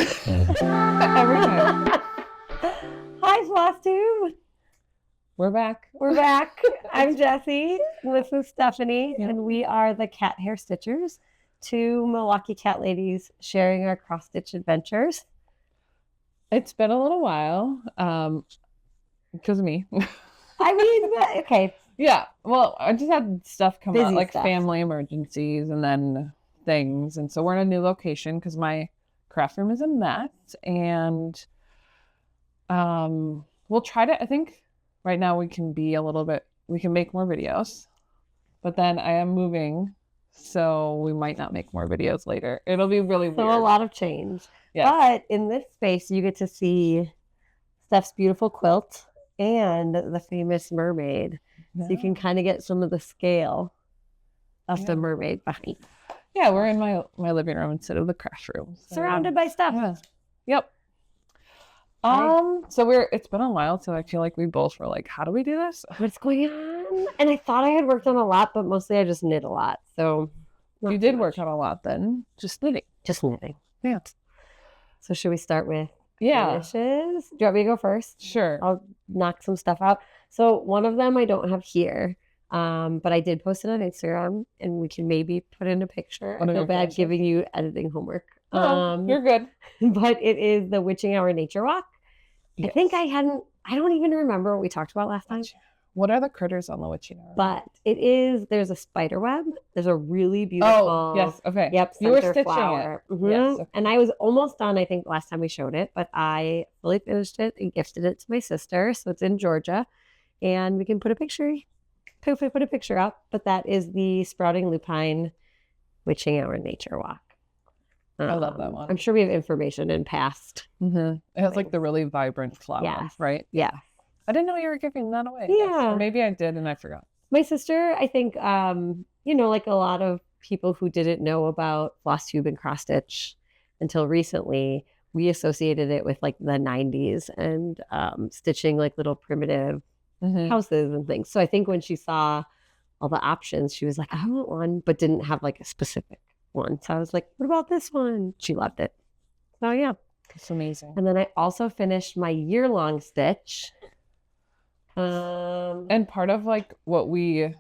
Every time. Hi, Flosstube. We're back. We're back. I'm Jessie. This is Stephanie, and we are the CatHairStitchers, two Milwaukee cat ladies sharing our cross-stitch adventures. It's been a little while, because of me. I mean, okay. Yeah, well, I just had stuff come up, like stuff. family emergencies and then things. And so we're in a new location because my craft room is a mess. And we'll try to, I think right now we can make more videos. But then I am moving, so we might not make more videos later. It'll be really weird. So a lot of change. Yes. But in this space, you get to see Steph's beautiful quilt and the famous mermaid. Yeah. So you can kind of get some of the scale of the mermaid behind. Yeah, we're in my living room instead of the craft room. So. Surrounded by stuff. Yeah. Yep. So it's been a while, so I feel like we both were like, how do we do this? What's going on? And I thought I had worked on a lot, but mostly I just knit a lot. So you did work on a lot then. Just knitting. Yeah. So should we start with finishes? Do you want me to go first? Sure. I'll knock some stuff out. So one of them I don't have here, but I did post it on Instagram, and we can maybe put in a picture. I feel bad giving you editing homework. No, you're good. But it is the Witching Hour Nature Walk. Yes. I think I don't even remember what we talked about last time. What are the critters on the Witching Hour? But there's a spider web. There's a really beautiful. Oh, yes. Okay. Yep. You were stitching flower. it. Mm-hmm. Yes. Okay. And I was almost done, I think, last time we showed it, but I fully finished it and gifted it to my sister. So it's in Georgia, and we can put a picture up. But that is the Sprouting Lupine Witching Hour Nature Walk. I love that one. I'm sure we have information in past. Mm-hmm. It has like the really vibrant flower, right? Yeah. I didn't know you were giving that away. Yeah. Or maybe I did and I forgot. My sister, I think, like a lot of people who didn't know about Flosstube and cross stitch until recently, we associated it with like the 90s and stitching like little primitive houses and things. So I think when she saw all the options, she was like, I want one, but didn't have like a specific one. So I was like, what about this one? She loved it. So yeah. It's amazing. And then I also finished my year-long stitch. And part of like what we've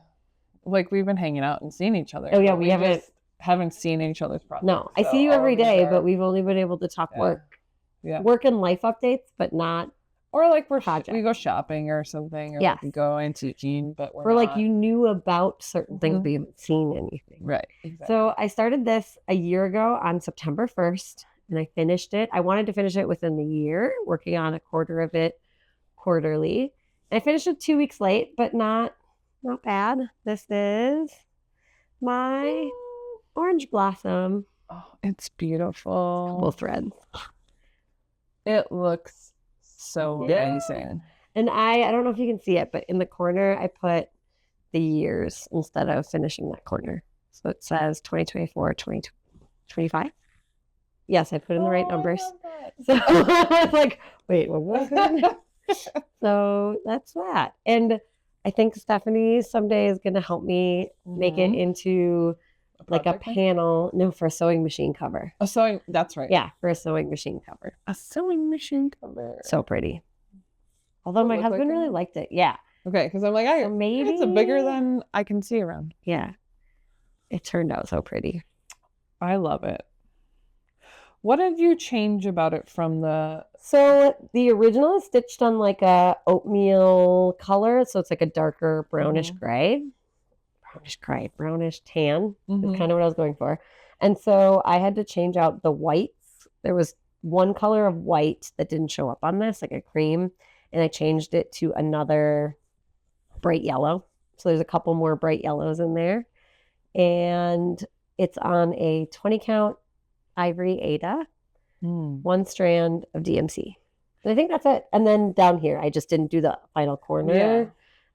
been hanging out and seeing each other. Oh yeah, we haven't seen each other's process. No, I see you every day, but we've only been able to talk work and life updates, but not. Or like we go shopping or something, or we go antiquing, but we're like you knew about certain things, but you haven't seen anything. Right. Exactly. So I started this a year ago on September 1st, and I finished it. I wanted to finish it within the year, working on a quarter of it quarterly. And I finished it 2 weeks late, but not bad. This is my orange blossom. Oh, it's beautiful. Couple threads. It looks so amazing. And I don't know if you can see it, but in the corner I put the years instead of finishing that corner. So it says 2024, 2025. Yes, I put in the right numbers. So I was like, wait, what was it? So that's that. And I think Stephanie someday is going to help me make it into like a panel. No, for a sewing machine cover. That's right. Yeah, for a sewing machine cover. A sewing machine cover. So pretty. Although my husband really liked it. Yeah. Okay, because I'm like, maybe it's bigger than I can see around. Yeah. It turned out so pretty. I love it. What did you change about it from the... So the original is stitched on like a oatmeal color. So it's like a darker brownish gray. Brownish tan is kind of what I was going for. And so I had to change out the whites. There was one color of white that didn't show up on this, like a cream. And I changed it to another bright yellow. So there's a couple more bright yellows in there. And it's on a 20 count ivory Ada, one strand of DMC. And I think that's it. And then down here, I just didn't do the final corner. Yeah.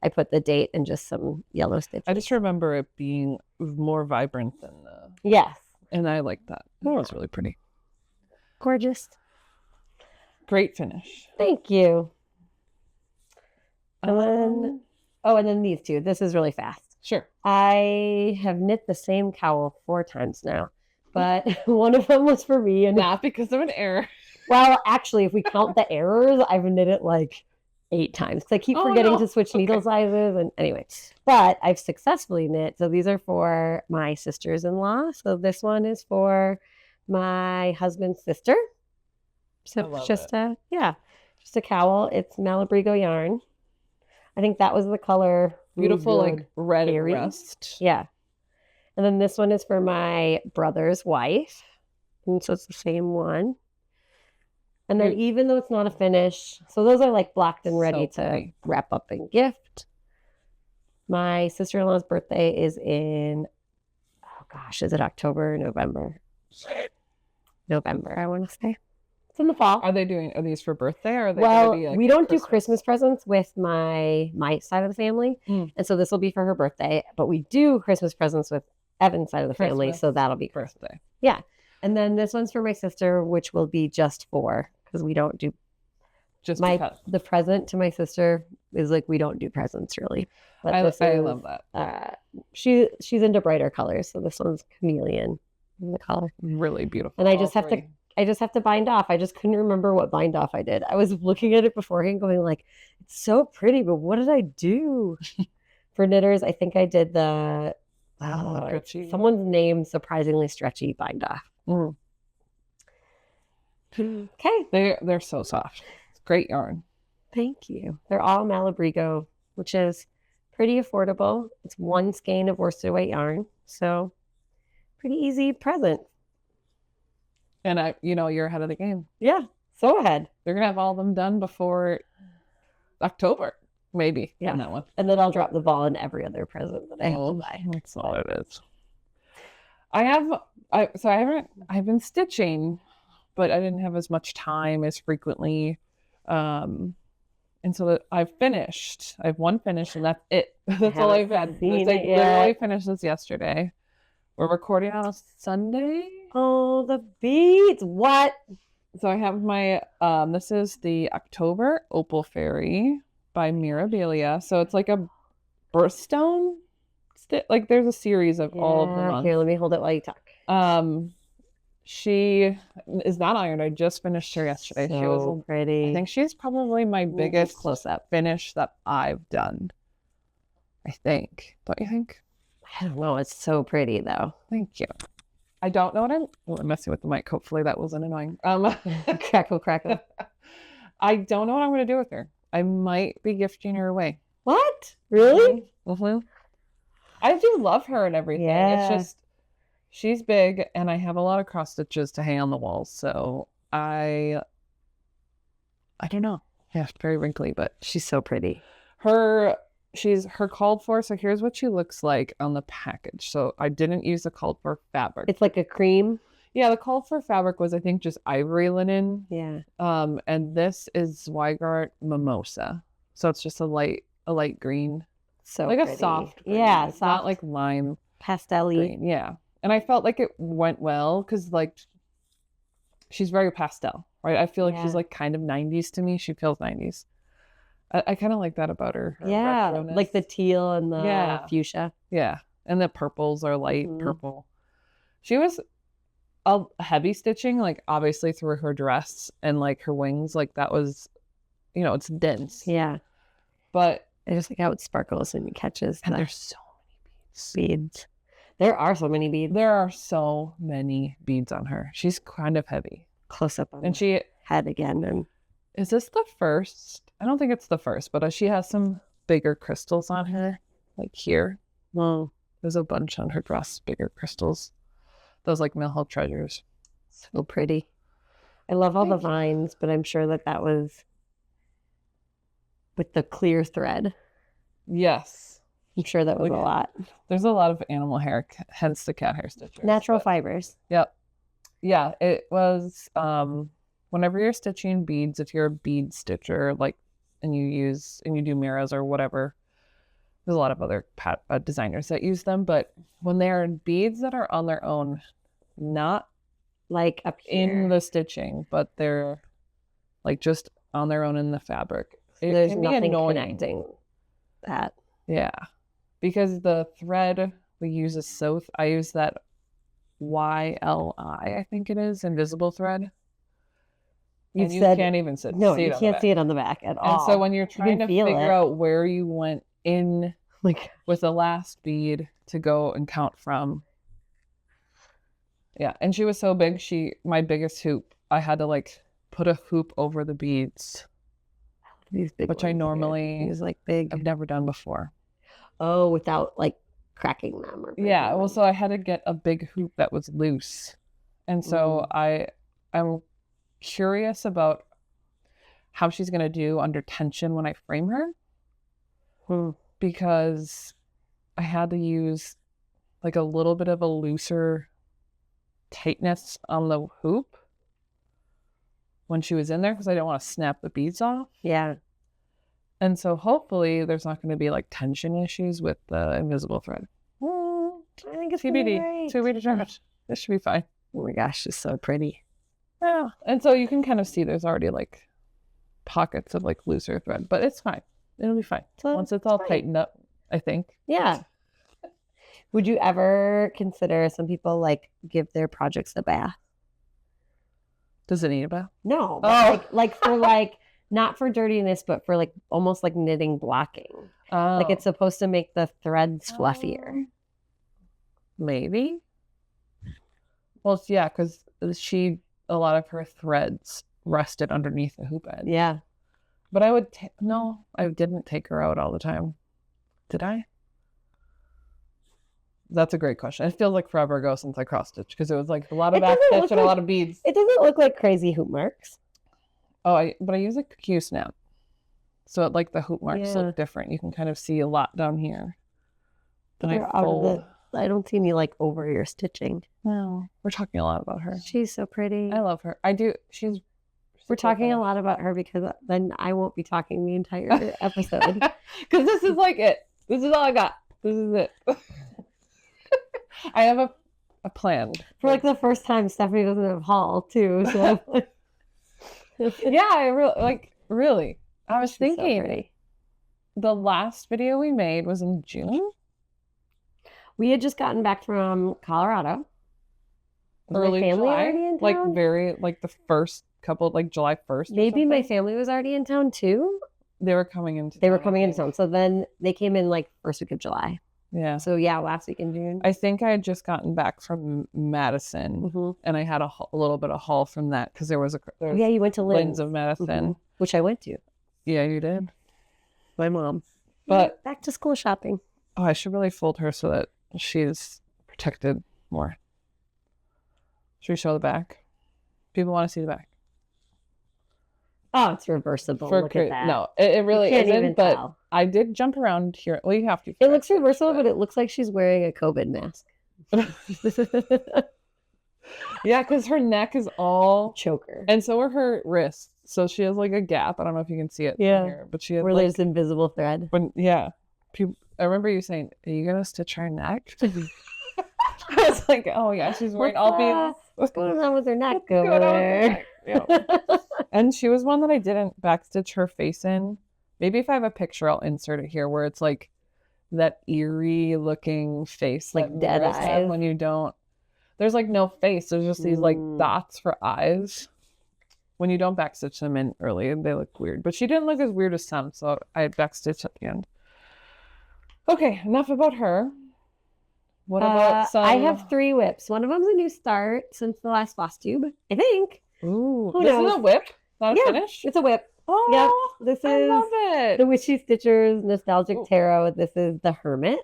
I put the date and just some yellow stitches. I just remember it being more vibrant than the... Yes. And I like that. It was really pretty. Gorgeous. Great finish. Thank you. And then these two. This is really fast. Sure. I have knit the same cowl 4 times now. but one of them was for me. And not because of an error. well, actually, if we count the errors, I've knit it like 8 times because I keep forgetting to switch needle sizes. And anyway, but I've successfully knit. So these are for my sisters-in-law. So this one is for my husband's sister. So it's just a cowl. It's Malabrigo yarn. I think that was the color. Beautiful, like red rust. Yeah. And then this one is for my brother's wife. And so it's the same one. And then even though it's not a finish, so those are like blacked and ready to wrap up and gift. My sister-in-law's birthday is in, is it October or November? November, I want to say. It's in the fall. Are these for birthday or are they gonna be like we don't do Christmas presents with my side of the family. And so this will be for her birthday, but we do Christmas presents with Evan's side of the family. So that'll be birthday. Yeah. And then this one's for my sister, which will be just for, because we don't do the present to my sister is like, we don't do presents really. But I love that. She's into brighter colors. So this one's chameleon in the color. Really beautiful. And I just have to bind off. I just couldn't remember what bind off I did. I was looking at it beforehand going like, it's so pretty, but what did I do? For knitters, I think I did the someone's name surprisingly stretchy bind off. Okay. They're so soft. It's great yarn. Thank you. They're all Malabrigo, which is pretty affordable. It's 1 skein of worsted weight yarn. So pretty easy present. And you're ahead of the game. Yeah. So ahead. They're gonna have all of them done before October, maybe. Yeah. On that one. And then I'll drop the ball in every other present that I have to buy. That's all it is. I've been stitching, but I didn't have as much time as frequently. And so I've finished. I have one finish and that's it. That's all I've had. Literally finished this yesterday. We're recording on a Sunday. Oh, the beads. What? So I have my, this is the October Opal Fairy by Mirabilia. So it's like a birthstone. Like there's a series of all of them. Here, let me hold it while you talk. She is not ironed. I just finished her yesterday. So she was pretty. I think she's probably my biggest close-up finish that I've done. I think. Don't you think? I don't know. It's so pretty though. Thank you. I don't know what I'm messing with the mic. Hopefully that wasn't annoying. Crackle. I don't know what I'm going to do with her. I might be gifting her away. What? Really? Mm-hmm. I do love her and everything. Yeah. It's just, she's big and I have a lot of cross stitches to hang on the walls. So I don't know. Yeah, it's very wrinkly, but she's so pretty. Her called for. So here's what she looks like on the package. So I didn't use the called for fabric. It's like a cream. Yeah, the called for fabric was, I think, just ivory linen. Yeah. And this is Zweigart Mimosa. So it's just a light green. So like pretty. A soft green. Yeah, it's not like lime pastel-y. Yeah. And I felt like it went well because like she's very pastel, right? I feel like she's like kind of 90s to me. She feels 90s. I kind of like that about her. Yeah, retroness. like the teal and the fuchsia. Yeah, and the purples are light purple. She was a heavy stitching, like obviously through her dress and like her wings. Like that was, it's dense. Yeah, but I just like how it sparkles and catches. And there's so many beads. There are so many beads. There are so many beads on her. She's kind of heavy. Close up on and she head again. And is this the first? I don't think it's the first, but she has some bigger crystals on her, like here. Well, there's a bunch on her dress, bigger crystals. Those like Mill Hill treasures. So pretty. I love all the vines, but I'm sure that was with the clear thread. Yes. I'm sure that was a lot. There's a lot of animal hair, hence the CatHairStitchers. Natural fibers. Yep. Yeah, it was, whenever you're stitching beads, if you're a bead stitcher, like, and you do mirrors or whatever, there's a lot of other designers that use them, but when they're beads that are on their own, not like up here in the stitching, but they're like just on their own in the fabric. There's nothing connecting that. Yeah, because the thread we use is I use that YLI, I think it is, invisible thread. You can't even see you it can't see it on the back at all. And so when you're trying to figure out where you went in with the last bead to go and count from. Yeah, and she was so big, my biggest hoop, I had to like put a hoop over the beads. These big which I normally big. I've never done before. Oh, without like cracking them or yeah, well, so I had to get a big hoop that was loose. And so I'm curious about how she's going to do under tension when I frame her. Because I had to use like a little bit of a looser tightness on the hoop when she was in there because I didn't want to snap the beads off. Yeah. And so hopefully there's not going to be like tension issues with the invisible thread. I think it's TBD. To be determined. This should be fine. Oh my gosh, she's so pretty. Yeah. And so you can kind of see there's already like pockets of like looser thread, but it's fine. It'll be fine. Once it's all tightened up, I think. Yeah. Would you ever consider, some people like give their projects a bath? Does it need a bath? No. But like for like, not for dirtiness, but for like almost like knitting blocking. Like it's supposed to make the threads fluffier. Maybe. Well, yeah, because a lot of her threads rested underneath the hoop edge. Yeah. But no, I didn't take her out all the time. Did I? That's a great question. It feels like forever ago since I cross stitched because it was like a lot of back stitch and a lot of beads. It doesn't look like crazy hoop marks. Oh, but I use a Q-snap. So like the hoop marks look different. You can kind of see a lot down here. Then I fold. I don't see any like over your stitching. No, we're talking a lot about her. She's so pretty. I love her. I do. We're talking a lot about her because then I won't be talking the entire episode. Because this is like it. This is all I got. This is it. I have a plan. For like the first time, Stephanie doesn't have haul too. So yeah, I really. I was thinking the last video we made was in June. We had just gotten back from Colorado. Early my family July, already in town? like the first couple, like July 1st. Maybe my family was already in town too. They were coming into town. So then they came in like first week of July. Yeah. So yeah, last week in June. I think I had just gotten back from Madison, and I had a little bit of haul from that because there was you went to Lynn's of Madison, which I went to. Yeah, you did. My mom. But back to school shopping. Oh, I should really fold her so that she's protected more. Should we show the back? People want to see the back. Oh, it's reversible. Look at that. No, it really isn't. But tell. I did jump around here. Well, you have to. It looks reversible, but it looks like she's wearing a COVID mask. Yeah, because her neck is all choker, and so are her wrists. So she has like a gap. I don't know if you can see it. Here, but she has where there's invisible thread. I remember you saying, "Are you gonna stitch her neck?" I was like, "Oh yeah, she's wearing all beads." What's going on with her neck over there? And she was one that I didn't backstitch her face in. Maybe if I have a picture, I'll insert it here, where it's like that eerie looking face, like dead eyes. When you don't, there's like no face. There's just these like dots for eyes. When you don't backstitch them in early, they look weird. But she didn't look as weird as some, so I backstitched at the end. Okay, enough about her. What about some? I have 3 whips. One of them's a new start since the last Flosstube, I think. Ooh, this is a whip, not a finish? It's a whip. Oh, yep. This is love it. The Witchy Stitchers Nostalgic Tarot. This is the Hermit.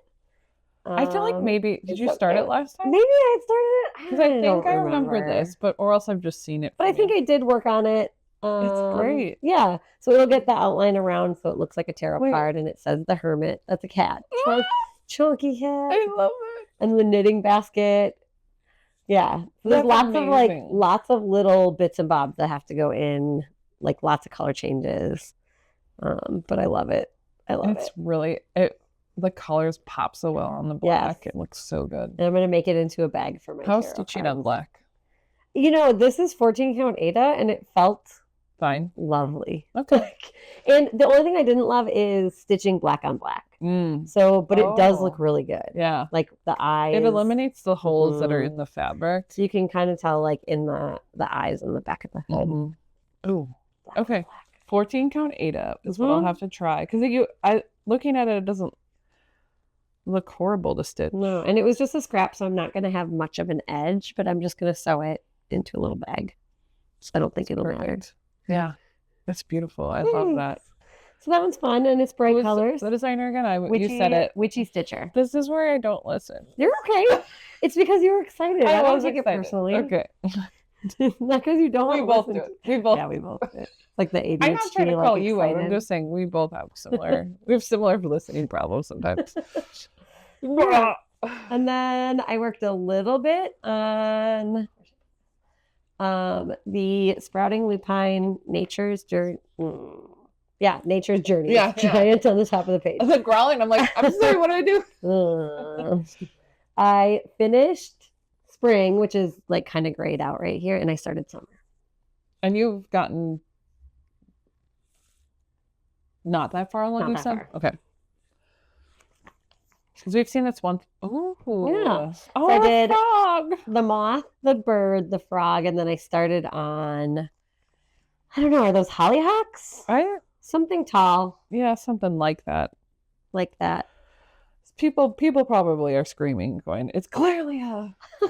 I feel like maybe, did you start it last time? Maybe I started it. Because I think I remember this, or else I've just seen it. But I think I did work on it. It's great. Yeah. So it'll get the outline around so it looks like a tarot card, and it says the Hermit. That's a cat. Chunky cat. I love it. And the knitting basket. Yeah. So there's lots of little bits and bobs that have to go in, like lots of color changes. But I love it. It's really the colors pop so well on the black. Yes. It looks so good. And I'm gonna make it into a bag for my How's stitching on black? You know, this is 14 count Aida, and it felt fine. Lovely. Okay. And the only thing I didn't love is stitching black on black. So, but it does look Oh. really good. Yeah. Like the eyes. It eliminates the holes that are in the fabric. So you can kind of tell like in the eyes and the back of the head. Ooh. Okay. 14 count 8 up is what I'll have to try. Because looking at it, it doesn't look horrible to stitch. No, and it was just a scrap, so I'm not going to have much of an edge, but I'm just going to sew it into a little bag. So I don't think it'll matter. Yeah. That's beautiful. I love that. So that one's fun, and it's bright colors. The designer again? You said it. Witchy Stitcher. This is where I don't listen. You're okay. It's because you were excited. I don't take it personally. Okay. Not because you don't. We both do it. We both do it. Like the ADHD. I'm not trying to call you out. I'm just saying we both have similar. We have similar listening problems sometimes. Yeah. And then I worked a little bit on the Sprouting Lupine Nature's Journey. Nature's Journey. Yeah, giant on the top of the page. I was like growling. I'm like, I'm sorry, what do I do? I finished spring, which is like kind of grayed out right here, and I started summer. And you've gotten not that far along, you said? Okay. Because we've seen this one. Ooh. Yeah. Oh, so I did frog. The moth, the bird, the frog, and then I started on, I don't know, are those hollyhocks? Something tall. Yeah, something like that. Like that. People probably are screaming, going, it's clearly a... I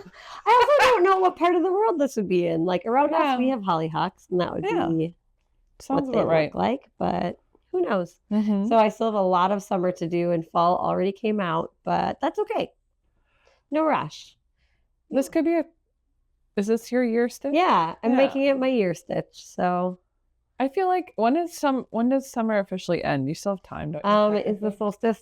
also don't know what part of the world this would be in. Like around us, we have hollyhocks, and that would be sounds what they look like, but who knows? So I still have a lot of summer to do, and fall already came out, but that's okay. No rush. This could be is this your year stitch? Yeah, I'm making it my year stitch, so... I feel like when does summer officially end? You still have time, don't you? Is the solstice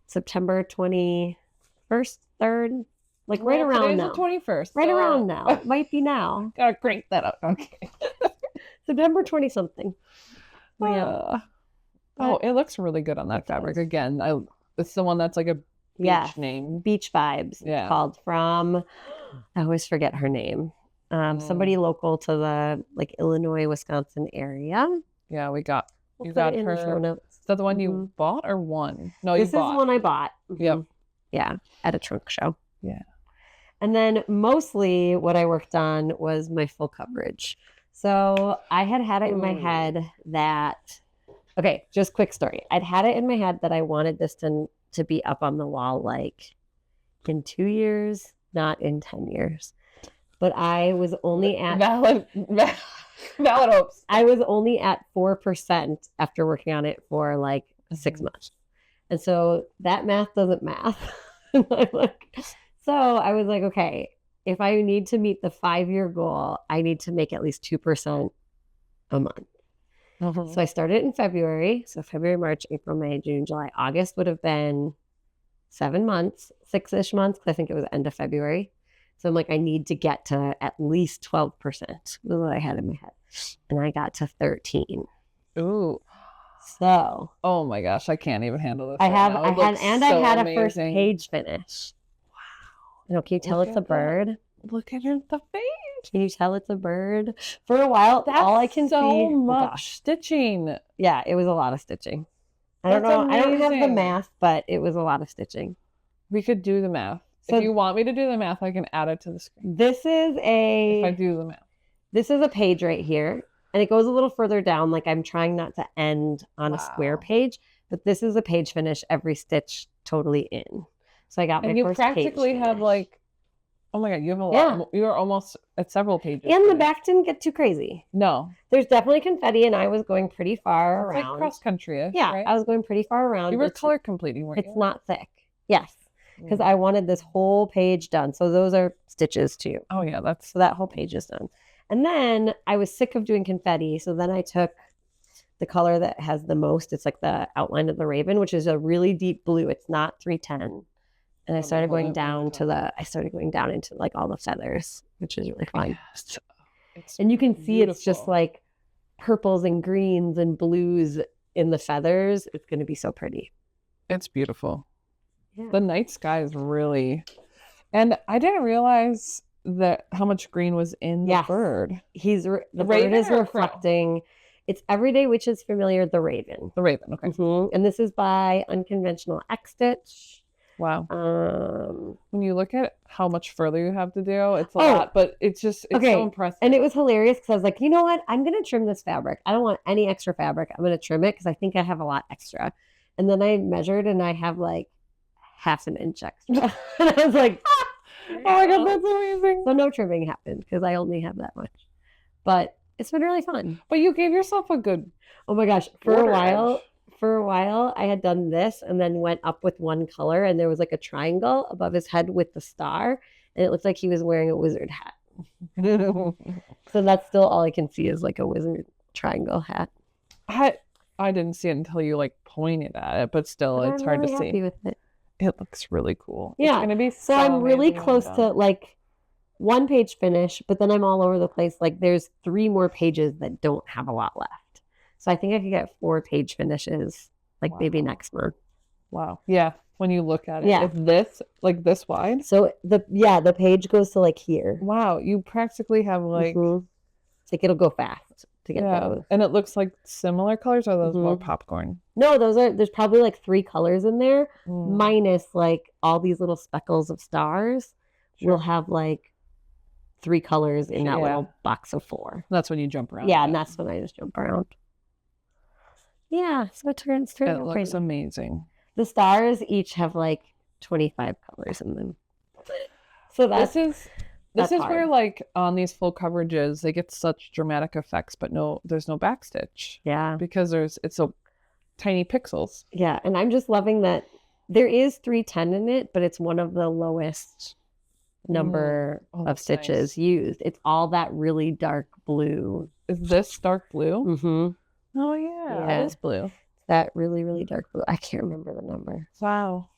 September 21st, 3rd? Like right around now. The 21st. Right around now. It might be now. Gotta crank that up. Okay. September 20-something. Yeah. Oh, it looks really good on that fabric. Again, it's the one that's like a beach name. Beach Vibes. Yeah. It's called from, I always forget her name. Somebody local to the like Illinois, Wisconsin area. Yeah, you got her. Is that the one you bought or won? No, this is one I bought. Yep. Yeah, at a trunk show. Yeah. And then mostly what I worked on was my full coverage. So I had it in my head that, okay, just quick story. I'd had it in my head that I wanted this to be up on the wall like in 2 years, not in 10 years. But I was only at valid hopes. I was only at 4% after working on it for like 6 months. And so that math doesn't math. So I was like, okay, if I need to meet the 5-year goal, I need to make at least 2% a month. So I started in February. So February, March, April, May, June, July, August would have been 7 months, 6-ish months, because I think it was end of February. So I'm like, I need to get to at least 12%. Was what I had in my head. And I got to 13. Ooh. So. Oh my gosh, I can't even handle this. I had a first page finish. Wow. You know, can you tell it's a bird? Look at the page. Can you tell it's a bird? For a while, all I can see. So much stitching. Yeah, it was a lot of stitching. I don't know. I don't have the math, but it was a lot of stitching. We could do the math. So if you want me to do the math, I can add it to the screen. This is if I do the math. This is a page right here. And it goes a little further down. Like I'm trying not to end on a square page. But this is a page finish, every stitch totally in. So I got my first page. And you practically have like, oh my God, you have a lot. You're almost at several pages. And the back didn't get too crazy. No. There's definitely confetti, and I was going pretty far around. Like cross country. Yeah, right? I was going pretty far around. You were color completing, weren't you? It's not thick. Yes. Because I wanted this whole page done. So those are stitches too. Oh yeah, so that whole page is done. And then I was sick of doing confetti. So then I took the color that has the most. It's like the outline of the raven, which is a really deep blue. It's not 310. And I started going down into like all the feathers, which is really fun. Yes. And you can see it's just like purples and greens and blues in the feathers. It's going to be so pretty. It's beautiful. Yeah. The night sky is really, and I didn't realize that how much green was in the bird. The bird is reflecting. It's Everyday Witches Familiar, The Raven. The Raven, okay. And this is by Unconventional X Stitch. Wow. When you look at how much further you have to do, it's a lot, but it's so impressive. And it was hilarious because I was like, you know what? I'm going to trim this fabric. I don't want any extra fabric. I'm going to trim it because I think I have a lot extra. And then I measured and I have like half an inch extra. And I was like, oh my God, that's amazing. So no trimming happened because I only have that much. But it's been really fun. But you gave yourself a good... Oh my gosh. For a while, I had done this and then went up with one color and there was like a triangle above his head with the star. And it looked like he was wearing a wizard hat. So that's still all I can see is like a wizard triangle hat. I didn't see it until you like pointed at it, but still, it's hard to see. With it. It looks really cool. Yeah. It's gonna be so I'm really close to like one page finish, but then I'm all over the place. Like there's 3 more pages that don't have a lot left. So I think I could get 4 page finishes like maybe next month. Wow. Yeah. When you look at it, it's this wide. So the page goes to like here. Wow. You practically have like, it's like it'll go fast to get those. And it looks like similar colors, or are those more popcorn? No, there's probably like 3 colors in there, minus like all these little speckles of stars. We'll have like 3 colors in that little box of 4. That's when you jump around. Yeah, and that's when I just jump around. Yeah, so it looks crazy. Amazing. The stars each have like 25 colors in them. So this is where like on these full coverages they get such dramatic effects, but there's no backstitch. Yeah, because it's so tiny pixels. Yeah, and I'm just loving that there is 310 in it, but it's one of the lowest number of stitches used. It's all that really dark blue. Is this dark blue? Mm-hmm. Oh yeah, it is blue. It's that really, really dark blue. I can't remember the number. Wow.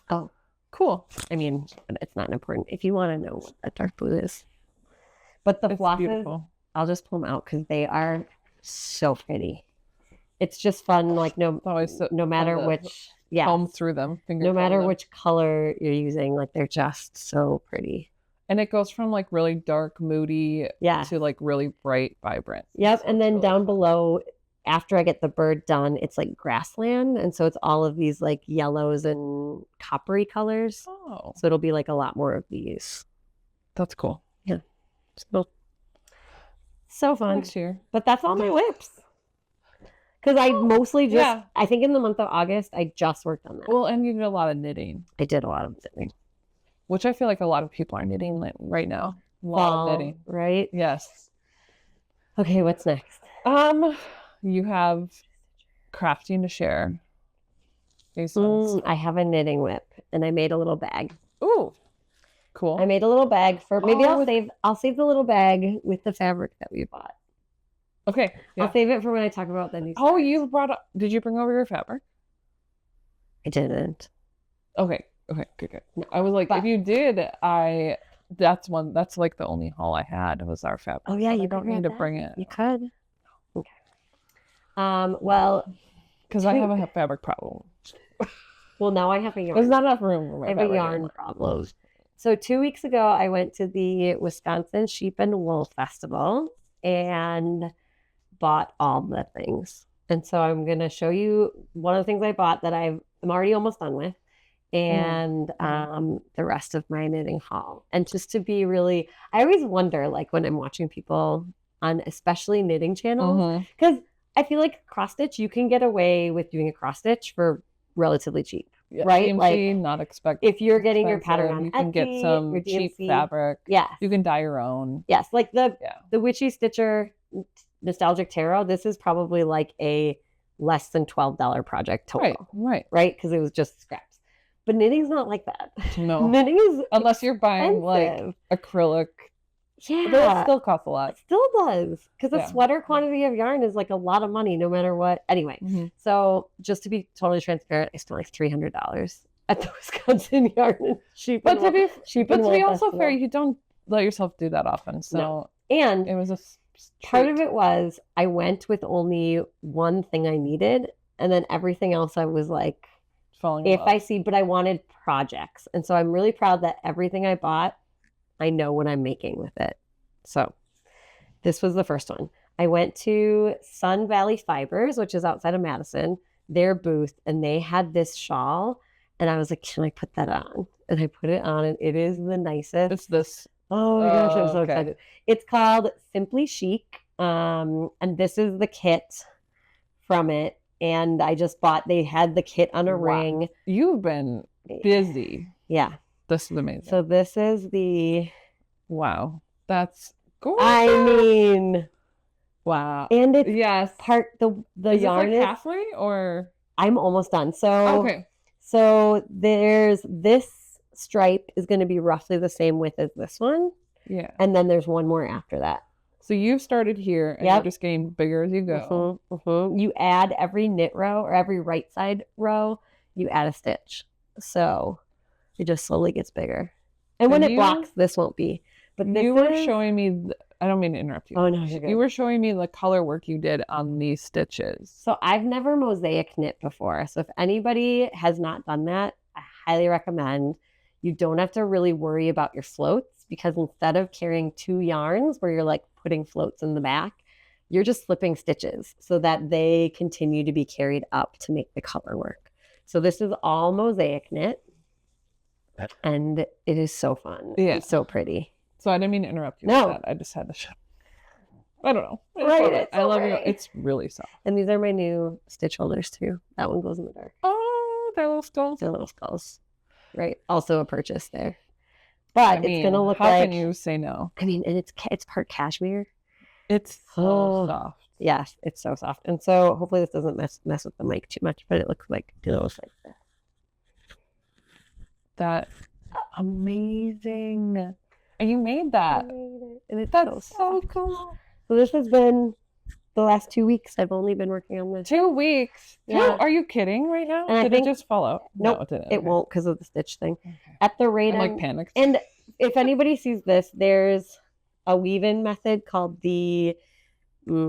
Oh, cool. I mean, it's not important if you want to know what that dark blue is. But the flosses, beautiful. I'll just pull them out because they are so pretty. It's just fun, like no matter which, comb through them. No matter which color you're using, like they're just so pretty. And it goes from like really dark, moody to like really bright, vibrant. Yep. And then down below, after I get the bird done, it's like grassland. And so it's all of these like yellows and coppery colors. Oh. So it'll be like a lot more of these. That's cool. Yeah. So fun. Next year. But that's all my whips. Because I mostly just, I think in the month of August, I just worked on that. Well, and you did a lot of knitting. I did a lot of knitting. Which I feel like a lot of people are knitting right now. A lot of knitting. Right? Yes. Okay, what's next? You have crafting to share. I have a knitting whip, and I made a little bag. Ooh, cool. I made a little bag for maybe I'll save the little bag with the fabric that we bought. Okay, yeah. I'll save it for when I talk about the new. Oh, you did you bring over your fabric? I didn't. Okay, good. No, I was like, if you did, that's like the only haul I had was our fabric. Oh yeah, you don't need to bring it. You could. Okay. Well, because I have a fabric problem. Well, now I have a yarn. There's not enough room for my fabric. I have a yarn problem. So 2 weeks ago, I went to the Wisconsin Sheep and Wool Festival and bought all the things. And so I'm going to show you one of the things I bought that I'm already almost done with, and the rest of my knitting haul. And just to be really, I always wonder, like when I'm watching people on especially knitting channels, because I feel like cross stitch, you can get away with doing a cross stitch for relatively cheap, right? CMC, like not expected. If you're getting your pattern on you can get some cheap fabric. Yes. You can dye your own. Yes. Like the Witchy Stitcher Nostalgic Tarot, this is probably like a less than $12 project total. Right. Because it was just scraps. But knitting's not like that. No. Knitting is unless you're buying like acrylic. Yeah. But it still costs a lot. It still does. Because a sweater quantity of yarn is like a lot of money no matter what. Anyway, so just to be totally transparent, I spent like $300 at the Wisconsin Yarn and Sheep. But to be also fair, you don't let yourself do that often. So no. And it was a part of it was I went with only one thing I needed, and then everything else I was like, but I wanted projects. And so I'm really proud that everything I bought, I know what I'm making with it. So this was the first one. I went to Sun Valley Fibers, which is outside of Madison, their booth, and they had this shawl. And I was like, can I put that on? And I put it on, and it is the nicest. It's this. Oh my gosh, I'm so okay. excited. It's called Simply Chic. And this is the kit from it. And I just bought, they had the kit on a ring. You've been busy. Yeah. This is amazing. So this is the. Wow. That's gorgeous. I mean. Wow. And it's yes. part, the is yarn it is. halfway or? I'm almost done. So. Okay. So there's this stripe is going to be roughly the same width as this one. Yeah. And then there's one more after that. So you've started here and you're just getting bigger as you go. You add every knit row or every right side row, you add a stitch. So it just slowly gets bigger. And when it blocks, this won't be. But you were showing me, I don't mean to interrupt you. Oh, no, you're good. You were showing me the color work you did on these stitches. So I've never mosaic knit before. So if anybody has not done that, I highly recommend. You don't have to really worry about your floats because instead of carrying 2 yarns where you're like putting floats in the back, you're just slipping stitches so that they continue to be carried up to make the color work. So this is all mosaic knit and it is so fun. Yeah. It's so pretty. So I didn't mean to interrupt you No. with that. I just had to show. I don't know. Right. I love you. It's really soft. And these are my new stitch holders too. That one glows in the dark. Oh, they're little skulls. They're little skulls. Right. Also a purchase there. But it's going to look how like... How can you say no? I mean, and it's part cashmere. It's so soft. Yes, it's so soft. And so hopefully this doesn't mess with the mic too much, but it looks like this. That amazing. And you made that. And it's That's so cool. So this has been the last 2 weeks. I've only been working on this. 2 weeks? Yeah. Are you kidding right now? And Did it just fall out? Nope, No, it didn't. It won't because of the stitch thing. Okay. At the rate I'm like panicked. And if anybody sees this, there's a weave-in method called the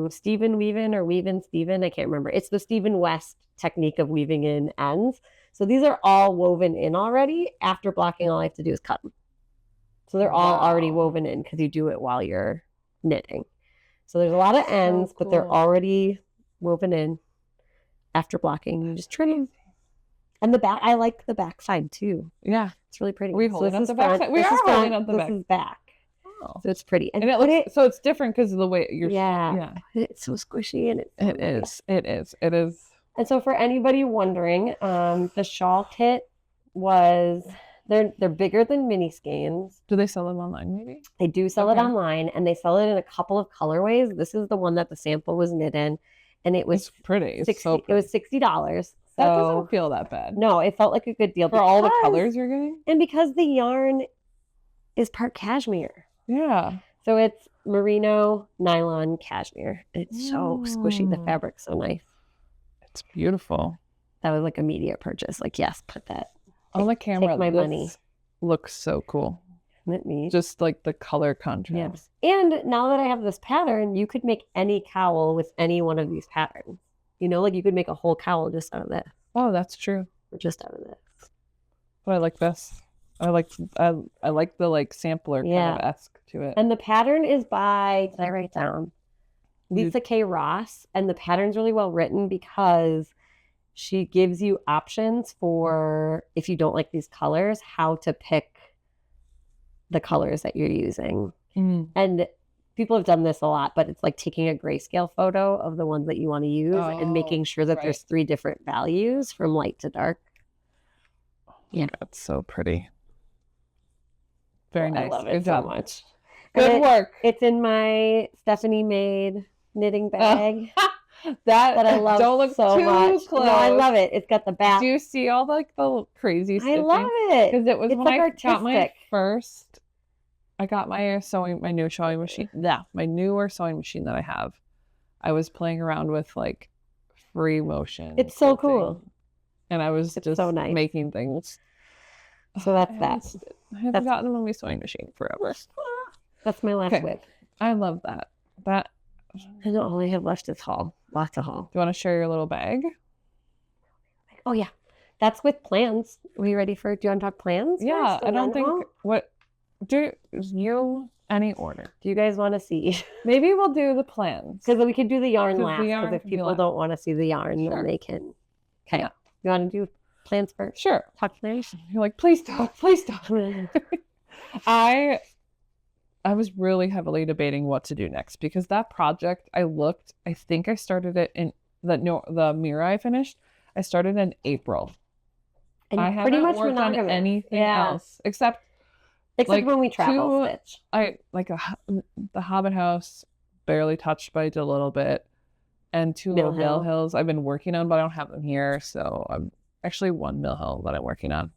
Stephen Weave-in or Weave-in Stephen. I can't remember. It's the Stephen West technique of weaving in ends. So these are all woven in already. After blocking, all I have to do is cut them. So they're all already woven in because you do it while you're knitting. So there's a lot of ends, but they're already woven in after blocking. You just trim. And the back, I like the back side too. Yeah. It's really pretty. We holding up the back side? We are holding up the back. This is back. Oh. So it's pretty. And it looks, so it's different because of the way you're. Yeah. It's so squishy and It is. And so for anybody wondering, the shawl kit was... They're bigger than mini skeins. Do they sell them online maybe? They do sell it online and they sell it in a couple of colorways. This is the one that the sample was knit in and it was pretty. It's so pretty. It was $60. So that doesn't feel that bad. No, it felt like a good deal. For all the colors you're getting? And because the yarn is part cashmere. Yeah. So it's merino, nylon, cashmere. It's so squishy. The fabric's so nice. It's beautiful. That was like immediate purchase. Like, yes, put that. On the camera, take my money. Looks so cool. Isn't it neat? Just like the color contrast. Yeah. And now that I have this pattern, you could make any cowl with any one of these patterns. You know, like you could make a whole cowl just out of this. Oh, that's true. Or just out of this. But I like this. I like the like sampler kind of esque to it. And the pattern is by, did I write down? Lisa K. Ross. And the pattern's really well written because she gives you options for, if you don't like these colors, how to pick the colors that you're using. And people have done this a lot, but it's like taking a grayscale photo of the ones that you want to use and making sure that there's 3 different values from light to dark. Yeah. That's so pretty. Very nice. I love it so much. Good work. It's in my Stephanie made knitting bag. That I love don't look so too much. close. No, I love it. It's got the back. Do you see all like the crazy stitching? I love it because it was when like I artistic. got my first. I got my new sewing machine. Yeah, my newer sewing machine that I have. I was playing around with like free motion. It's so cool. And I was just so nice. making things. So that's that. I haven't gotten on my sewing machine forever. That's my last whip. I love that. And all I have left is haul. Lots of haul. Do you want to share your little bag? Oh, yeah. That's with plans. Are we ready for, do you want to talk plans? Yeah. first? I don't think, what, do you Any order. Do you guys want to see? Maybe we'll do the plans. Because we could do the yarn 'Cause last. the Because yarn if can be people last. don't want to see the yarn, Sure. then they can. Okay. Yeah. You want to do plans first? Sure. Talk plans? You're like, please stop, please stop. I was really heavily debating what to do next because that project I think I started it in the mirror I finished. I started in April. And I pretty haven't much worked on monogamous. anything else except like, when we travel stitch. The Hobbit House barely touched, but I did a little bit, and 2 Mill Mill Hill. Hills I've been working on, but I don't have them here. So I'm actually 1 Mill Hill that I'm working on.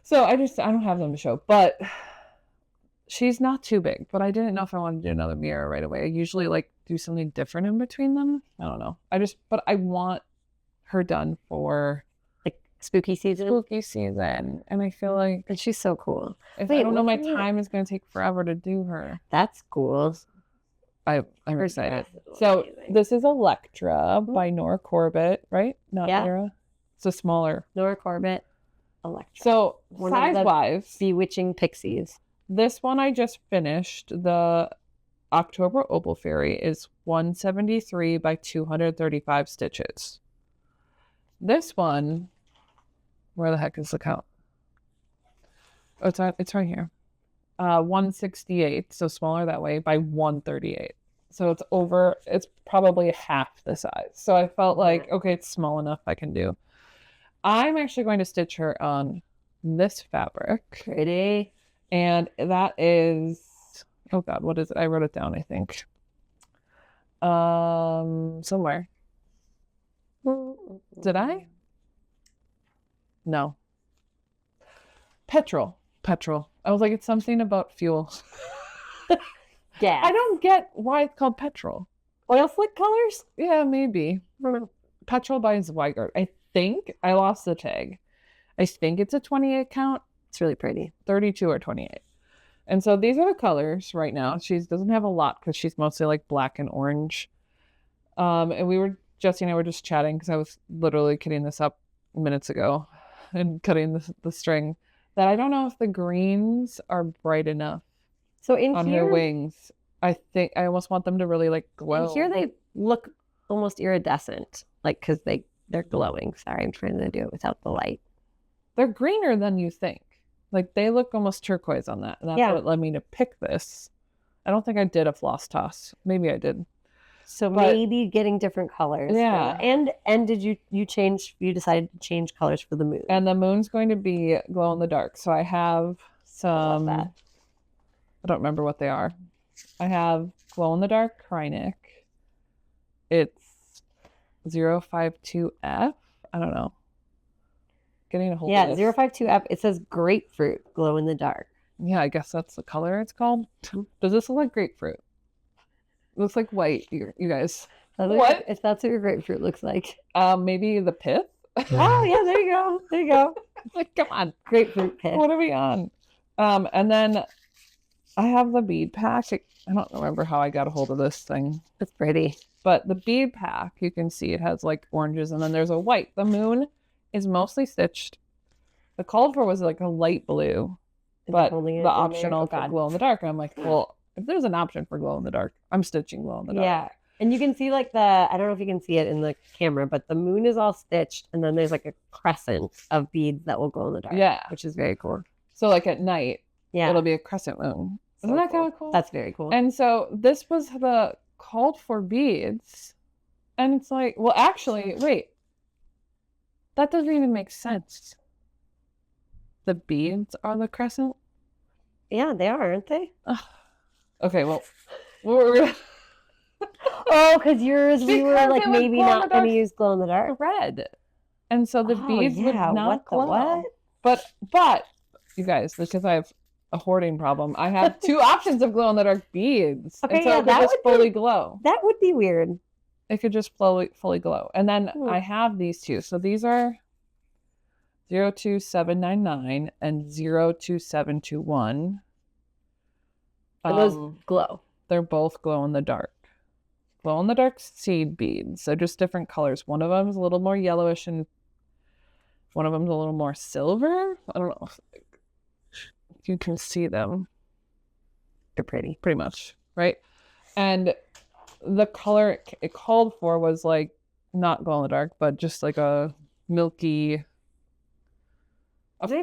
So I don't have them to show, but she's not too big. But I didn't know if I wanted to do another mirror right away. I usually like do something different in between them. I don't know. But I want her done for like spooky season. And I feel like And she's so cool. I don't know, my time is going to take forever to do her. That's cool. I'm excited. So this is Electra by Nora Corbett, right? Not Nora. It's a smaller. Nora Corbett, Electra. So size-wise, bewitching pixies. This one I just finished. The October Opal Fairy is 173 by 235 stitches. This one, where the heck is the count? Oh, it's right here. 168, so smaller that way, by 138. So it's probably half the size. So I felt like, okay, it's small enough I can do. I'm actually going to stitch her on this fabric. Pretty. And that is, oh God, what is it? I wrote it down, I think. Somewhere. Did I? No. Petrol. I was like, it's something about fuel. Yeah. I don't get why it's called petrol. Oil slick colors? Yeah, maybe. Petrol by Zweigart. I think I lost the tag. I think it's a 28 count. It's really pretty. 32 or 28. And so these are the colors right now. She doesn't have a lot because she's mostly like black and orange. And Jesse and I were just chatting because I was literally cutting this up minutes ago and cutting the string, that I don't know if the greens are bright enough. So on her wings, I think I almost want them to really like glow. Here they look almost iridescent, like because they're glowing. Sorry, I'm trying to do it without the light. They're greener than you think. Like they look almost turquoise on that. And that's what led me to pick this. I don't think I did a floss toss. Maybe I did. So maybe getting different colors. Yeah. And did you decided to change colors for the moon? And the moon's going to be glow in the dark. So I have some, I don't remember what they are. I have glow in the dark Krynic. It's 052F. I don't know. Getting a hold of this. 052F. It says grapefruit glow in the dark. Yeah, I guess that's the color it's called. Does this look like grapefruit? It looks like white, you guys. What? If that's what your grapefruit looks like. Maybe the pith? Oh, yeah, there you go. Like, come on. Grapefruit pith. What are we on? And then I have the bead pack. I don't remember how I got a hold of this thing. It's pretty. But the bead pack, you can see it has like oranges and then there's a white. The moon is mostly stitched. The called for was like a light blue, but the optional for glow in the dark. And I'm like, well, if there's an option for glow in the dark, I'm stitching glow in the dark. Yeah. And you can see like I don't know if you can see it in the camera, but the moon is all stitched and then there's like a crescent of beads that will glow in the dark. Yeah. Which is very cool. So like at night, it'll be a crescent moon. Isn't that kind of cool? That's very cool. And so this was the called for beads. And it's like, well, actually, wait. That doesn't even make sense. The beads are the crescent? Yeah, they are, aren't they? Okay, well, we're oh, because yours, we were like maybe not going to use glow in the dark. Red. And so the beads would not glow. What? But you guys, because I have a hoarding problem, I have 2 options of glow in the dark beads. Okay, and so it could just fully glow. That would be weird. It could just fully glow. And then I have these 2. So these are 02799 and 02721. And those glow. They're both glow in the dark. Glow in the dark seed beads. So just different colors. One of them is a little more yellowish and one of them is a little more silver. I don't know if you can see them. They're pretty. pretty much, right? And the color it called for was like not glow in the dark, but just like a milky,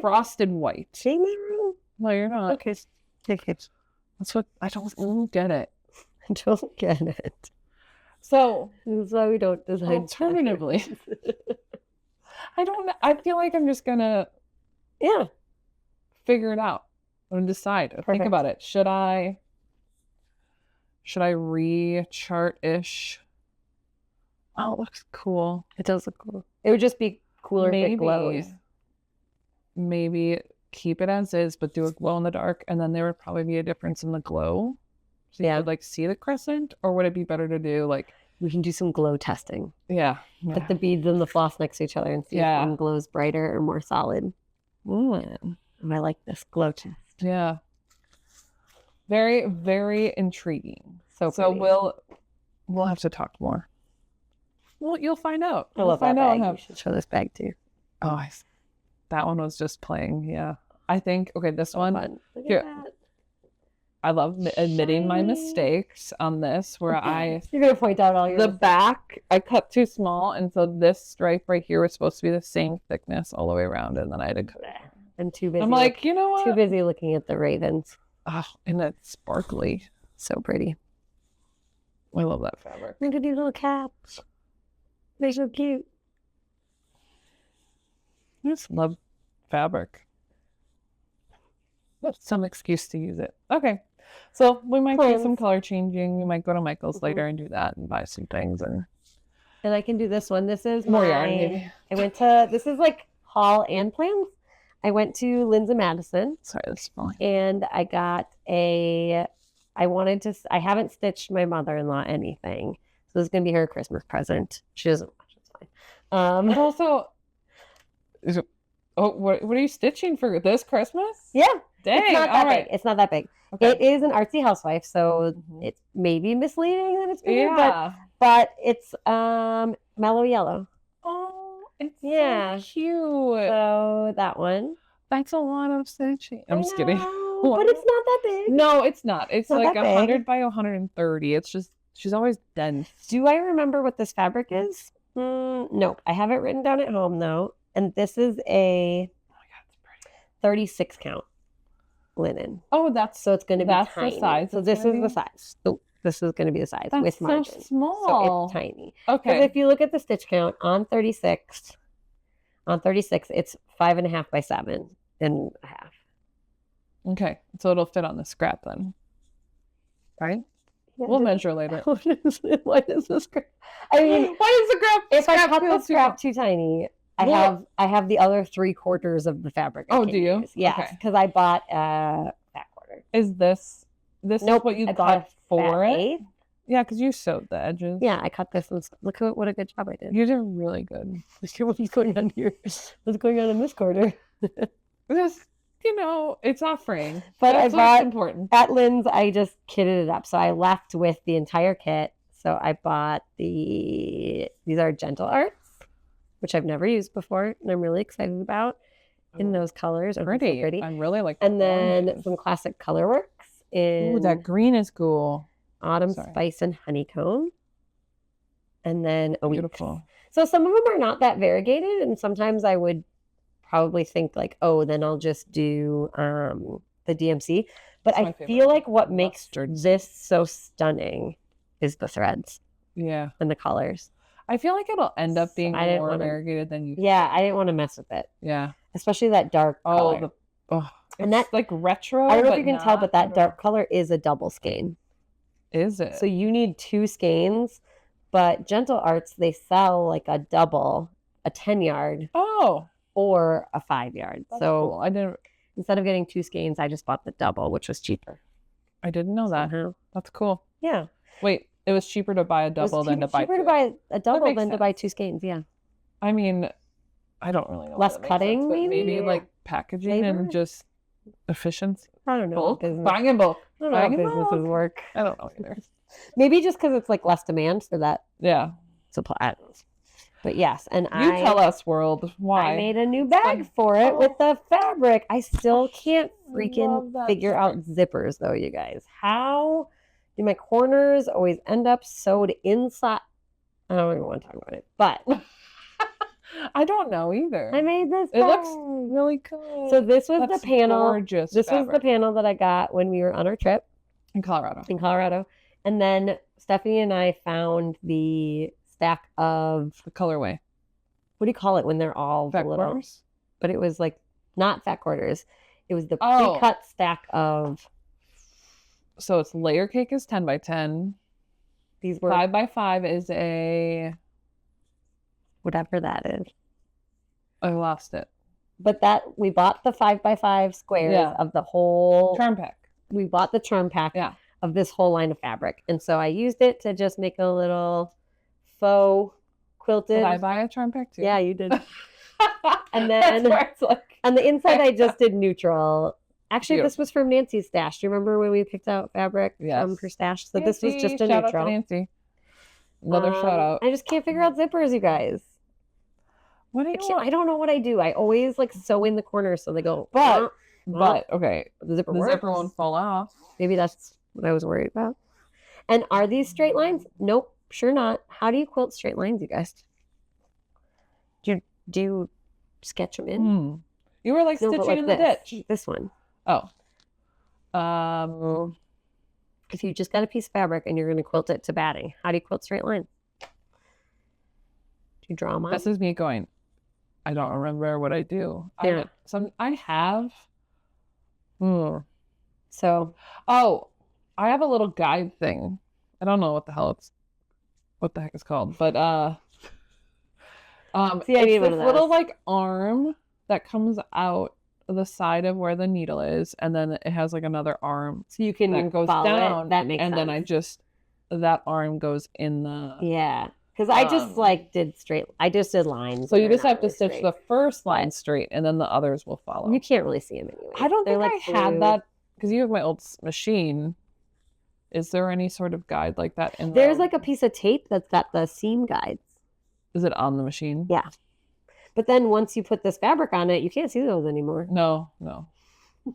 frosted white. Say my room? No, you're not. Okay. Okay. That's what I don't get it. I don't get it. So That's why we don't design. alternatively, I feel like I'm just gonna figure it out and decide. Think Perfect. about it. Should I re-chart-ish? Oh, it looks cool. It does look cool. It would just be cooler if it glows. Maybe keep it as is, but do a glow in the dark, and then there would probably be a difference in the glow. So you could like see the crescent, or would it be better to do like we can do some glow testing? Yeah. Put the beads and the floss next to each other and see if one glows brighter or more solid. Ooh. I like this glow test. Yeah. Very, very intriguing. So we'll have to talk more. Well, you'll find out. I love that bag. You should show this bag too. Oh, that one was just playing. Yeah. I think, okay, this one. Fun. Look at that. I love admitting my mistakes on this where You're going to point out all your the back, I cut too small. And so this stripe right here was supposed to be the same thickness all the way around. And then I had to cut it. I'm too busy. I'm like, you know what? Too busy looking at the ravens. Oh, and it's sparkly. So pretty. I love that fabric. Look at these little caps. They're so cute. I just love fabric. Some excuse to use it. Okay. So we might do some color changing. We might go to Michael's later and do that and buy some things. And I can do this one. This is more yarn, maybe. This is like haul and plans. I went to Lindsay and Madison. Sorry, that's fine. And I got I haven't stitched my mother-in-law anything. So this is going to be her Christmas present. She doesn't watch, it's fine. But also, what are you stitching for this Christmas? Yeah. Dang, it's not that big. It's not that big. Okay. It is an artsy housewife, so it's maybe misleading that it's bigger, but it's mellow yellow. Oh, it's so cute. So that one. That's a lot of stitching. I'm just kidding. But it's not that big. No, it's not. It's like 100 big. by 130. It's just, she's always dense. Do I remember what this fabric is? Nope. I have it written down at home though. And this is a 36 count linen. Oh, so it's going to be tiny. The size. So this is the size. So this is going to be the size with margin. So small. So it's tiny. Okay. Because if you look at the stitch count on 36, it's 5.5 by 7.5. Okay. So it'll fit on the scrap then. Right? Yeah, we'll measure later. Why does the scrap? I mean, why is the scrap? If I cut the scrap too tiny, I have the other 3/4 of the fabric. Oh, do you? Yes, because I bought a fat quarter. Is this nope, what you cut for it? Eighth. Yeah, because you sewed the edges. Yeah, I cut this and look at what a good job I did. You did really good. Look at what's going on here. What's going on in this quarter? Just, it's offering. But that's what's important. At Lynn's, I just kitted it up. So I left with the entire kit. So I bought these are Gentle Arts, which I've never used before, and I'm really excited about in those colors. Pretty. So pretty. I'm really like. And then some classic Colorworks in. Ooh, that green is cool. Autumn Spice and Honeycomb. And then beautiful. So some of them are not that variegated, and sometimes I would probably think like, oh, then I'll just do the DMC. But I feel like what makes this so stunning is the threads. Yeah. And the colors. I feel like it'll end up being more variegated than you. Yeah, I didn't want to mess with it. Yeah. Especially that dark color. And that's like retro. I don't know if you can tell, but that dark color is a double skein. Is it? So you need 2 skeins, but Gentle Arts, they sell like a double, a 10-yard. Oh. Or a 5-yard. That's so cool. I didn't. Instead of getting 2 skeins, I just bought the double, which was cheaper. I didn't know that. Somehow. That's cool. Yeah. Wait, it was cheaper to buy a double than to buy 2. Cheaper to buy a double than to buy 2 skeins. Yeah. I mean, I don't really know. Less cutting, maybe like packaging and just efficiency. I don't know. Buying in bulk. I don't know how businesses work. I don't know either. Maybe just because it's like less demand for that. Yeah. Supply. But yes, and You tell us, world, why. I made a new bag for it with the fabric. I still can't freaking figure out zippers though, you guys. How do my corners always end up sewed inside? I don't even want to talk about it, but I don't know either. I made this It bag. looks really good. So this was That's the panel. Gorgeous This fabric. was the panel that I got when we were on our trip in Colorado. And then Stephanie and I found the stack of The colorway. what do you call it when they're all Fat little? quarters? But it was like not fat quarters. It was the Oh. pre-cut stack of. So it's layer cake is 10 by 10. These were 5 by 5 is a. whatever that is. I lost it. But that we bought the 5 by 5 squares Yeah. of the whole. Charm pack. We bought the charm pack Yeah. of this whole line of fabric, and so I used it to just make a little faux quilted. Did I buy a charm pack too? Yeah, you did. And That's then where it's like. on the inside, I just did neutral. Actually, Cute. this was from Nancy's stash. Do you remember when we picked out fabric from her stash? So this was just a Shout out to neutral. Nancy. Another shout out. I just can't figure out zippers, you guys. What do you want? I don't know what I do. I always like sew in the corners so they go. But But okay, the zipper the works. zipper won't fall off. Maybe that's what I was worried about. And are these straight lines? Nope, sure not. How do you quilt straight lines, you guys? Do you sketch them in? You were like No, but stitching like in the this. ditch. This one. Oh. If you just got a piece of fabric and you're going to quilt it to batting, how do you quilt straight lines? Do you draw them on? This is me going, I don't remember what I do. Yeah. I have. So, I have a little guide thing. I don't know what the heck it's called, but See, I need it's one this of little those. like arm that comes out the side of where the needle is, and then it has like another arm so you can that goes follow down. it. That makes and sense. then that arm goes in the. Yeah. Because I just I just did lines. So you that are just not have to really stitch straight. the first line straight, and then the others will follow. You can't really see them anyway. I don't They're think like I had blue. that because you have my old machine. Is there any sort of guide like that in There's the, like a piece of tape that's got the seam guides. Is it on the machine? Yeah. But then once you put this fabric on it, you can't see those anymore. No.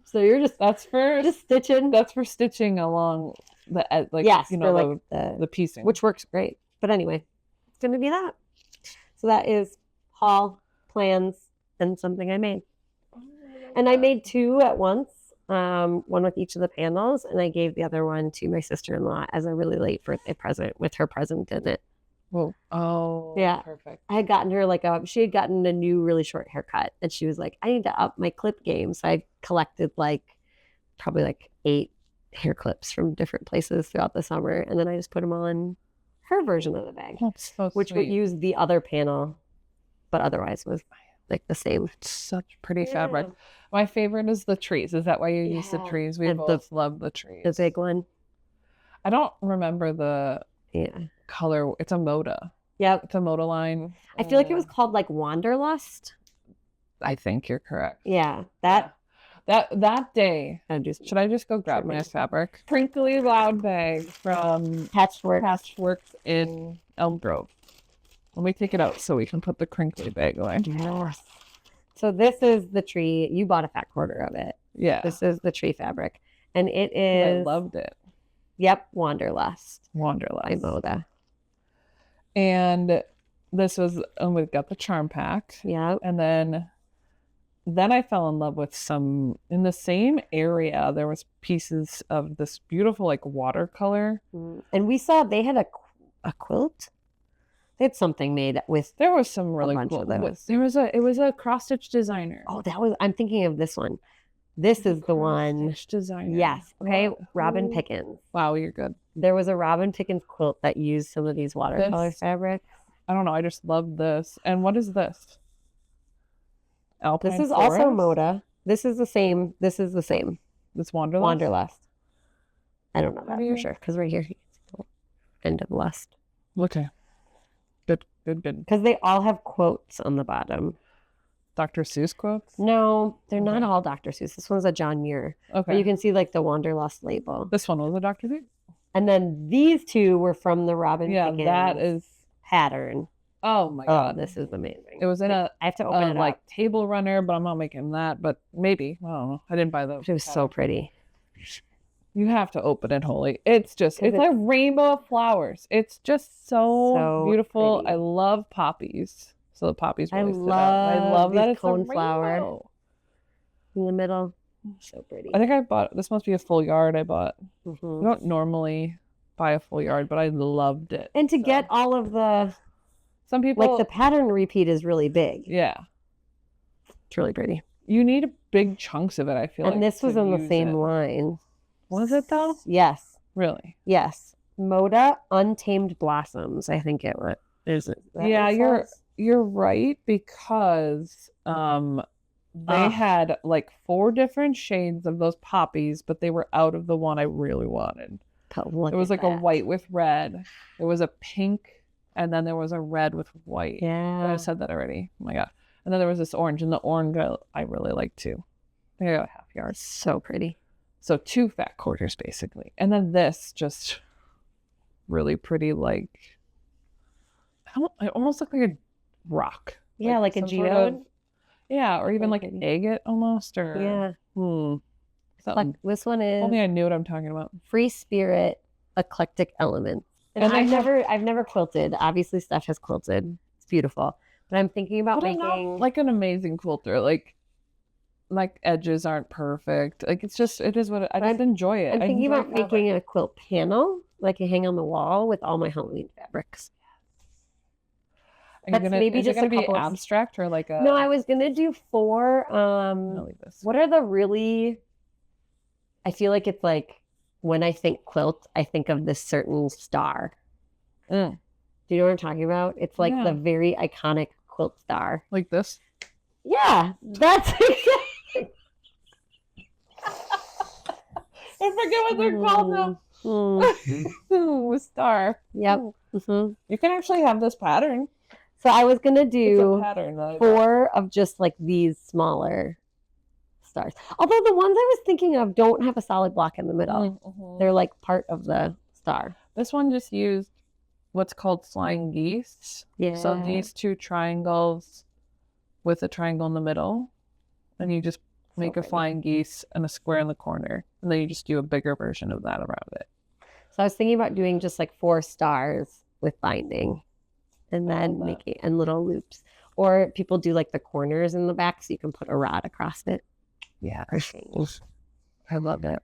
So you're just That's for stitching. That's for stitching along the ed- like Yes, you for know like the piecing. which works great. But anyway, it's gonna be that. So that is haul, plans, and something I made. And I made two at once, one with each of the panels, and I gave the other one to my sister-in-law as a really late birthday present with her present in it. Well, oh Yeah. perfect. I had gotten her she had gotten a new really short haircut, and she was like, I need to up my clip game. So I collected probably 8 hair clips from different places throughout the summer, and then I just put them all in her version of the bag, That's so which would sweet. use the other panel, but otherwise was like the same. It's such pretty fabric. My favorite is the trees. Is that why you use the Yeah. trees? We And both love the trees. The big one. I don't remember the Yeah. color. It's a Moda. Yep. It's a Moda line. I feel like it was called Wanderlust. I think you're correct. Yeah. That That day, I'd do some should I just go grab my fabric? Crinkly Loud bag from Patchworks in Elm Grove. Let me take it out so we can put the crinkly bag away. Yes. So this is the tree. You bought a fat quarter of it. Yeah. This is the tree fabric. And it I is loved it. Yep, Wanderlust by Wanderlust. Moda. And this was, and we got the charm pack. Yep. And then I fell in love with some, in the same area, there was pieces of this beautiful like watercolor. And we saw they had a quilt. They had something made with. There was some really bunch cool. of those. It was a cross stitch designer. Oh, I'm thinking of this one. This is the one. Cross-stitch designer. Yes. Okay. Wow. Robin Pickens. Wow, you're good. There was a Robin Pickens quilt that used some of these watercolor fabric. I don't know. I just love this. And what is this? Alpine This is Forest? also Moda. This is the same. This is the same. This Wanderlust? Wanderlust. I don't know that do you- for sure because right here, end of lust. Okay. Good. Because they all have quotes on the bottom. Dr. Seuss quotes? No, they're not Okay. all Dr. Seuss. This one's a John Muir. But Okay. you can see like the Wanderlust label. This one was a Dr. Seuss? And then these two were from the Robin Yeah, Pickens that is. pattern. Oh my Oh, god, this is amazing. it was in I have to open it like up. table runner, but I'm not making that. But maybe, I don't know. I didn't buy those. It was so pretty. You have to open it, Holly. It's just, 'Cause it's like rainbow of flowers. It's just so beautiful. pretty. I love poppies. So the poppies I really stood out. I love these that it's a coneflower rainbow. in the middle. So pretty. I think I bought, this must be a full yard I bought. I Mhm. don't normally buy a full yard, but I loved it. And to get all of the, some people, like the pattern repeat is really big. yeah, It's really pretty. you need big chunks of it, I feel like. And this was to in the use same it. line. Was it though? Yes. Really? Yes. Moda Untamed Blossoms, I think it was. Is it? Yeah, you're right, because they had like 4 different shades of those poppies, but they were out of the one I really wanted. It was like a white with red. There was a pink, and then there was a red with white. Yeah. I said that already. Oh my god. And then there was this orange, and the orange I really like too. I think I got a half yard. So pretty. So 2 fat quarters basically. And then this just really pretty, like, it almost looked like a rock. Yeah, like a geode. Yeah, or even like an agate almost, or Yeah. something. Like this one is Only I knew what I'm talking about. Free Spirit Eclectic Elements. And I've never quilted. Obviously, Steph has quilted. It's beautiful. But I'm thinking about But I'm making not like an amazing quilter. Like edges aren't perfect. Like it is what I just enjoy it. I'm thinking about making a quilt panel, like a hang on the wall with all my Halloween fabrics. That's maybe just a couple abstract or like a. No, I was gonna do 4. What are the really? I feel like it's like when I think quilt, I think of this certain star. Do you know what I'm talking about? It's like the very iconic quilt star. Like this? Yeah, that's I forget what they're called now. A star. Yep. You can actually have this pattern. So I was gonna do pattern, 4 of just like these smaller stars. Although the ones I was thinking of don't have a solid block in the middle. They're like part of the star. This one just used what's called flying geese. Yeah. So these 2 triangles with a triangle in the middle, and you just make a flying geese and a square in the corner, and then you just do a bigger version of that around it. So I was thinking about doing just like 4 stars with binding, and then making and little loops. Or people do like the corners in the back, so you can put a rod across it. Yeah, I love it.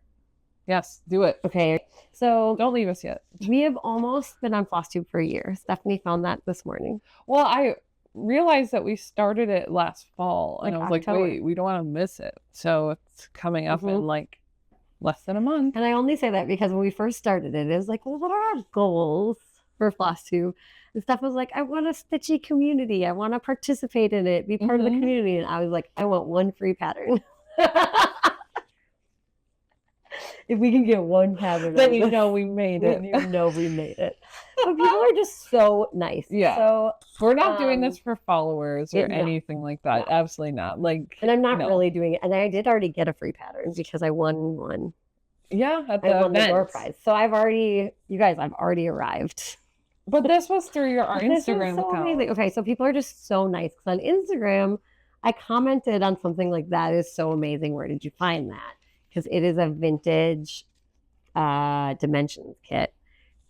Yes, do it. Okay, so don't leave us yet. We have almost been on Flosstube for a year. Stephanie found that this morning. Well, I realized that we started it last fall, and I was October. like, wait, we don't want to miss it. So it's coming up in like less than a month. And I only say that because when we first started it was like, well, what are our goals for Flosstube? And Steph was like, I want a stitchy community. I want to participate in it, be part of the community. And I was like, I want 1 free pattern. If we can get 1 pattern, then you know we made it. You know we made it. But people are just so nice. Yeah. So we're not doing this for followers or anything like that. No. Absolutely not. Like, and I'm not really doing it. And I did already get a free pattern because I won one. Yeah, I won the door prize. So I've already arrived. But this was through our Instagram account. Amazing. Okay, so people are just so nice. Because on Instagram, I commented on something like, that is so amazing. Where did you find that? Because it is a vintage dimensions kit.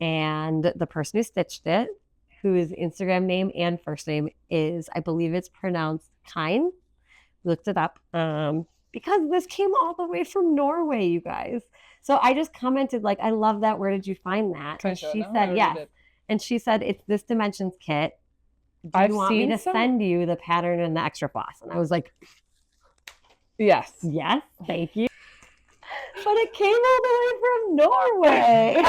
And the person who stitched it, whose Instagram name and first name is, I believe it's pronounced Kine. Looked it up. Because this came all the way from Norway, you guys. So I just commented, like, I love that. Where did you find that? And she said, yes. And she said, it's this dimensions kit. Do you want me to send you the pattern and the extra floss? And I was like, yes. Yes, thank you. But it came all the way from Norway.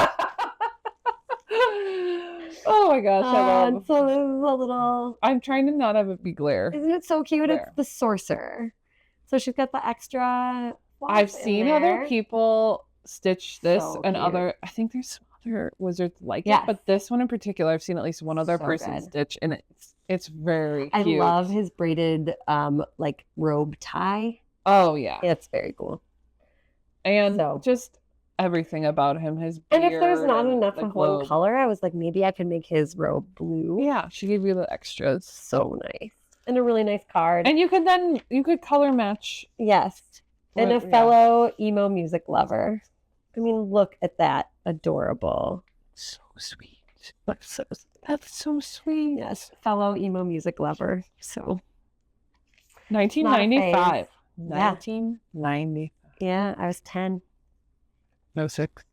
Oh my gosh, I love. So it was a little. I'm trying to not have it be glare. Isn't it so cute? Glare. It's the sorcerer. So she's got the extra. I've seen other people stitch this and other. I think there's some other wizards like it, but this one in particular, I've seen at least one other person stitch, and it's very cute. I love his braided like robe tie. Oh yeah, it's very cool. And just everything about him. His And if there's beard not and enough the of one globe. color, I was like, maybe I could make his robe blue. Yeah, she gave you the extras. So nice. And a really nice card. And you could color match. Yes. And a Yeah. fellow emo music lover. I mean, look at that. Adorable. So sweet. That's so sweet. Yes. Fellow emo music lover. So 1995. Yeah. 1990. yeah, I was 10. No, 6.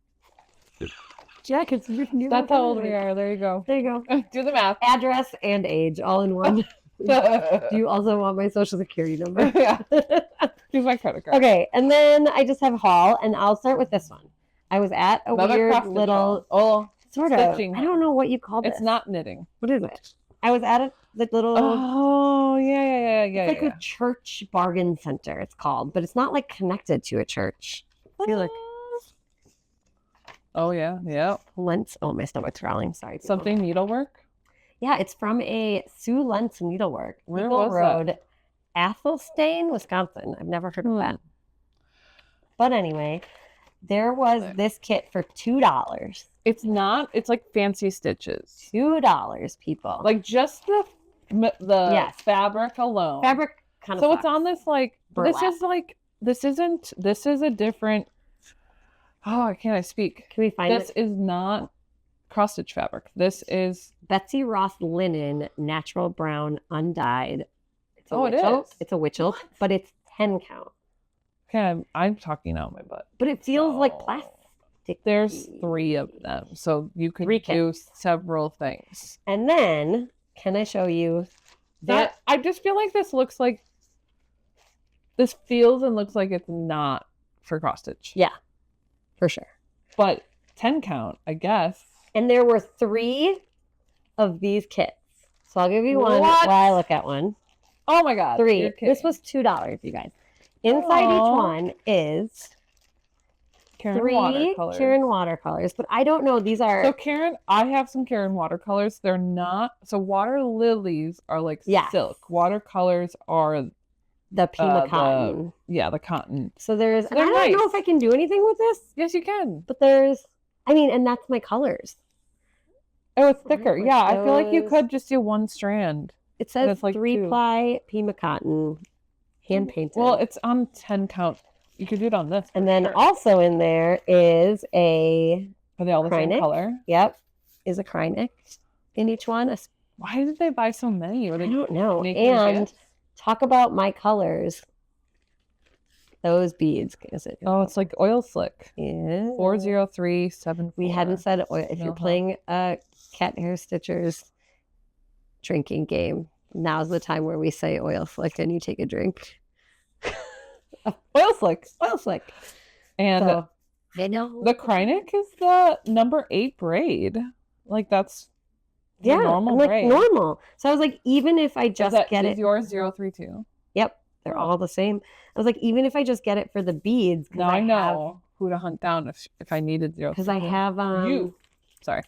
Yeah, because That's how old we are. There you go. There you go. Do the math. Address and age all in one. Do you also want my social security number? Yeah. Here's my credit card. Okay, and then I just have a haul, and I'll start with this one. I was at a Another weird cross stitch little, haul. sort of, stitching I don't know what you call this. It's not knitting. What is it? I was at the little, Oh, yeah. it's like a church bargain center, it's called, but it's not like connected to a church. I feel like, oh, yeah. oh, my stomach's growling, sorry. people. Something needlework? Yeah, it's from a Sue Lentz Needlework. Where Eagle was that? Road, Athelstane, Wisconsin. I've never heard of that. But anyway, there was this kit for $2. It's not. It's like fancy stitches. $2, people. Like just the Yes. fabric alone. Fabric kind of So it's on this like burlap. this is a different. Oh, can't I speak? Can we find This it? is not cross stitch fabric. This is Betsy Ross linen, natural brown, undyed. It's a it witchel. is. It's a witchel, but it's 10 count. okay. I'm talking out my butt. But it feels like So, plastic. There's 3 of them, so you could 3 do several things. And then, can I show you that? I just feel like this feels and looks like it's not for cross stitch. Yeah, for sure. But 10 count, I guess. And there were 3 of these kits. So I'll give you one What? while I look at one. Oh my god. 3. you're This kidding. was $2, you guys. Inside each Aw. one is Karen 3 watercolors. Karen watercolors, but I don't know. These are So Karen, I have some Karen watercolors. They're not so water lilies are like Yes. silk. Watercolors are the Pima the cotton. the cotton. So there's, and I they're don't know nice. if I can do anything with this, Yes, you can. but there's, I mean, and that's my colors. Oh, it's thicker. with Yeah, I feel like you those- could just do one strand. It says it's like 3-ply Pima cotton, hand painted. Well, it's on 10 count. You could do it on this. and then Sure. also in there is a, Are they all the same Krynic. color? yep, is a Krynic in each one. Why did they buy so many? Were I they don't know. making And gifts? talk about my colors. Those beads. Is it? Oh, it's like oil slick. Yeah. 40374. We hadn't said oil. If you're Uh-huh. playing a CatHairStitchers drinking game, now's the time where we say oil slick and you take a drink. oil slick. Oil slick. And So, I know. the Krynic is the number 8 braid. Like that's the Yeah, normal I'm like braid. normal. So I was like, even if I just get is it, yours 032? yep, they're all the same. I was like, even if I just get it for the beads, Now I know who to hunt down if I needed 032. because I have you. Sorry.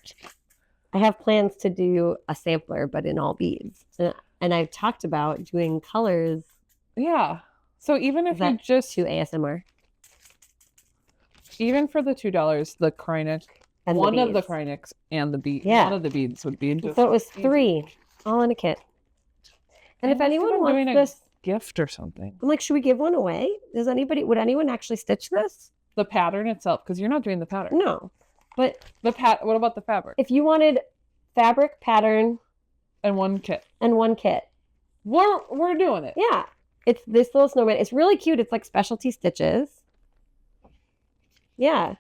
I have plans to do a sampler, but in all beads, and I've talked about doing colors Yeah. So even if Is you that just to ASMR. even for the $2, the Krynic, And one of the beads. Krynics and the bead, Yeah. one of the beads would be just So it was easy. 3, all in a kit. And if Unless anyone I'm wants doing a this, gift or something, I'm like, should we give one away? Would anyone actually stitch this? the pattern itself, because you're not doing the pattern. No. But What about the fabric if you wanted fabric, pattern, and one kit? and one kit, We're doing it. yeah. It's this little snowman. It's really cute. It's like specialty stitches. Yeah.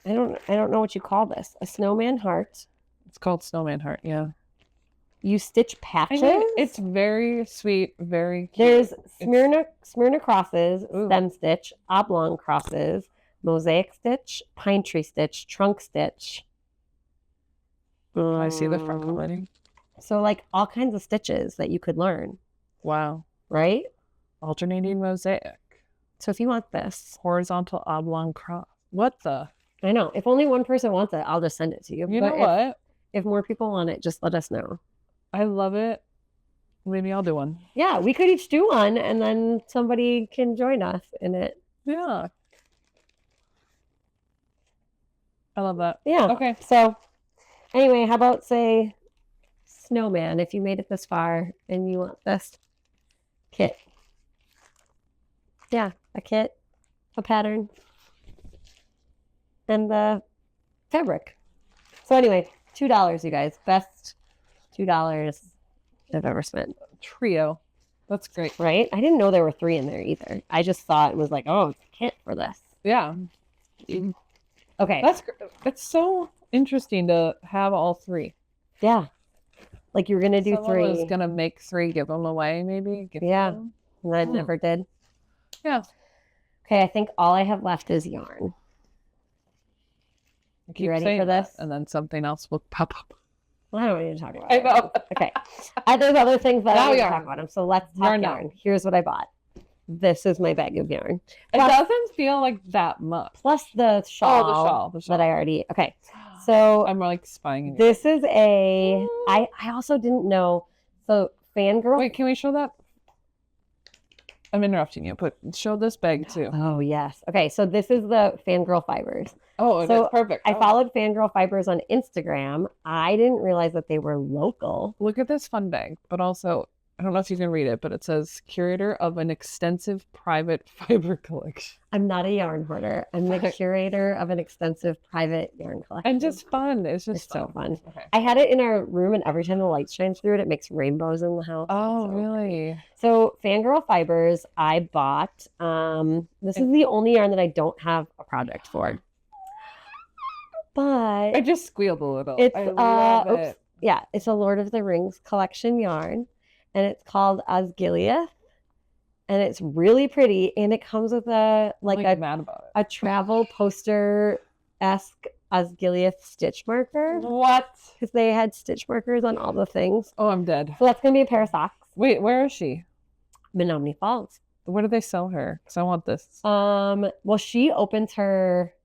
I don't know what you call this. A snowman heart. It's called Snowman Heart. Yeah. You stitch I patches. mean, it's very sweet, very cute. There's Smyrna crosses, Ooh. stem stitch, oblong crosses, mosaic stitch, pine tree stitch, trunk stitch. Oh, I see the front lining. So like all kinds of stitches that you could learn, Wow. right? Alternating mosaic. So if you want this, Horizontal oblong cross. What the? I know. If only one person wants it, I'll just send it to you. You But know if- what? If more people want it, just let us know. I love it. Maybe I'll do one. Yeah, we could each do one and then somebody can join us in it. Yeah. I love that. Yeah. Okay. So anyway, how about say snowman if you made it this far and you want this kit. Yeah, a kit, a pattern, and the fabric. So anyway, $2, you guys. Best $2 I've ever spent. Trio. That's great. Right? I didn't know there were 3 in there either. I just thought it was like, oh, it's a kit for this. Yeah. Okay. It's so interesting to have all 3. Yeah. Like you were gonna do Someone 3. was gonna make 3, give them away, maybe. Yeah. Them. And I never did. Yeah. Okay, I think all I have left is yarn. You ready for this? And then something else will pop up. Well, I don't need to talk about I it. know. Okay. There's other things that I Now need to yarn. talk about them. So let's talk yarn. Here's what I bought. This is my bag of yarn. It doesn't feel like that much. Plus the shawl, the shawl that I already. Okay. So I'm like spying. This is a. I also didn't know. So fangirl. Wait, can we show that? I'm interrupting you, but show this bag too. Oh yes. Okay, so this is the Fangirl Fibers. Oh, so it's perfect. I followed Fangirl Fibers on Instagram. I didn't realize that they were local. Look at this fun bag, but also I don't know if you can read it, but it says curator of an extensive private fiber collection. I'm not a yarn hoarder. I'm the curator of an extensive private yarn collection. And just fun. It's just so fun. Okay. I had it in our room, and every time the light shines through it, it makes rainbows in the house. Oh, so really? So Fangirl Fibers, I bought. This is the only yarn that I don't have a project for. But I just squealed a little. It's I love it. Yeah, it's a Lord of the Rings collection yarn, and it's called Osgiliath, and it's really pretty, and it comes with a mad about it. A travel poster-esque Osgiliath stitch marker. What? Because they had stitch markers on all the things. Oh, I'm dead. So that's gonna be a pair of socks. Wait, where is she? Menominee Falls. Where do they sell her? Because I want this. Well, she opens her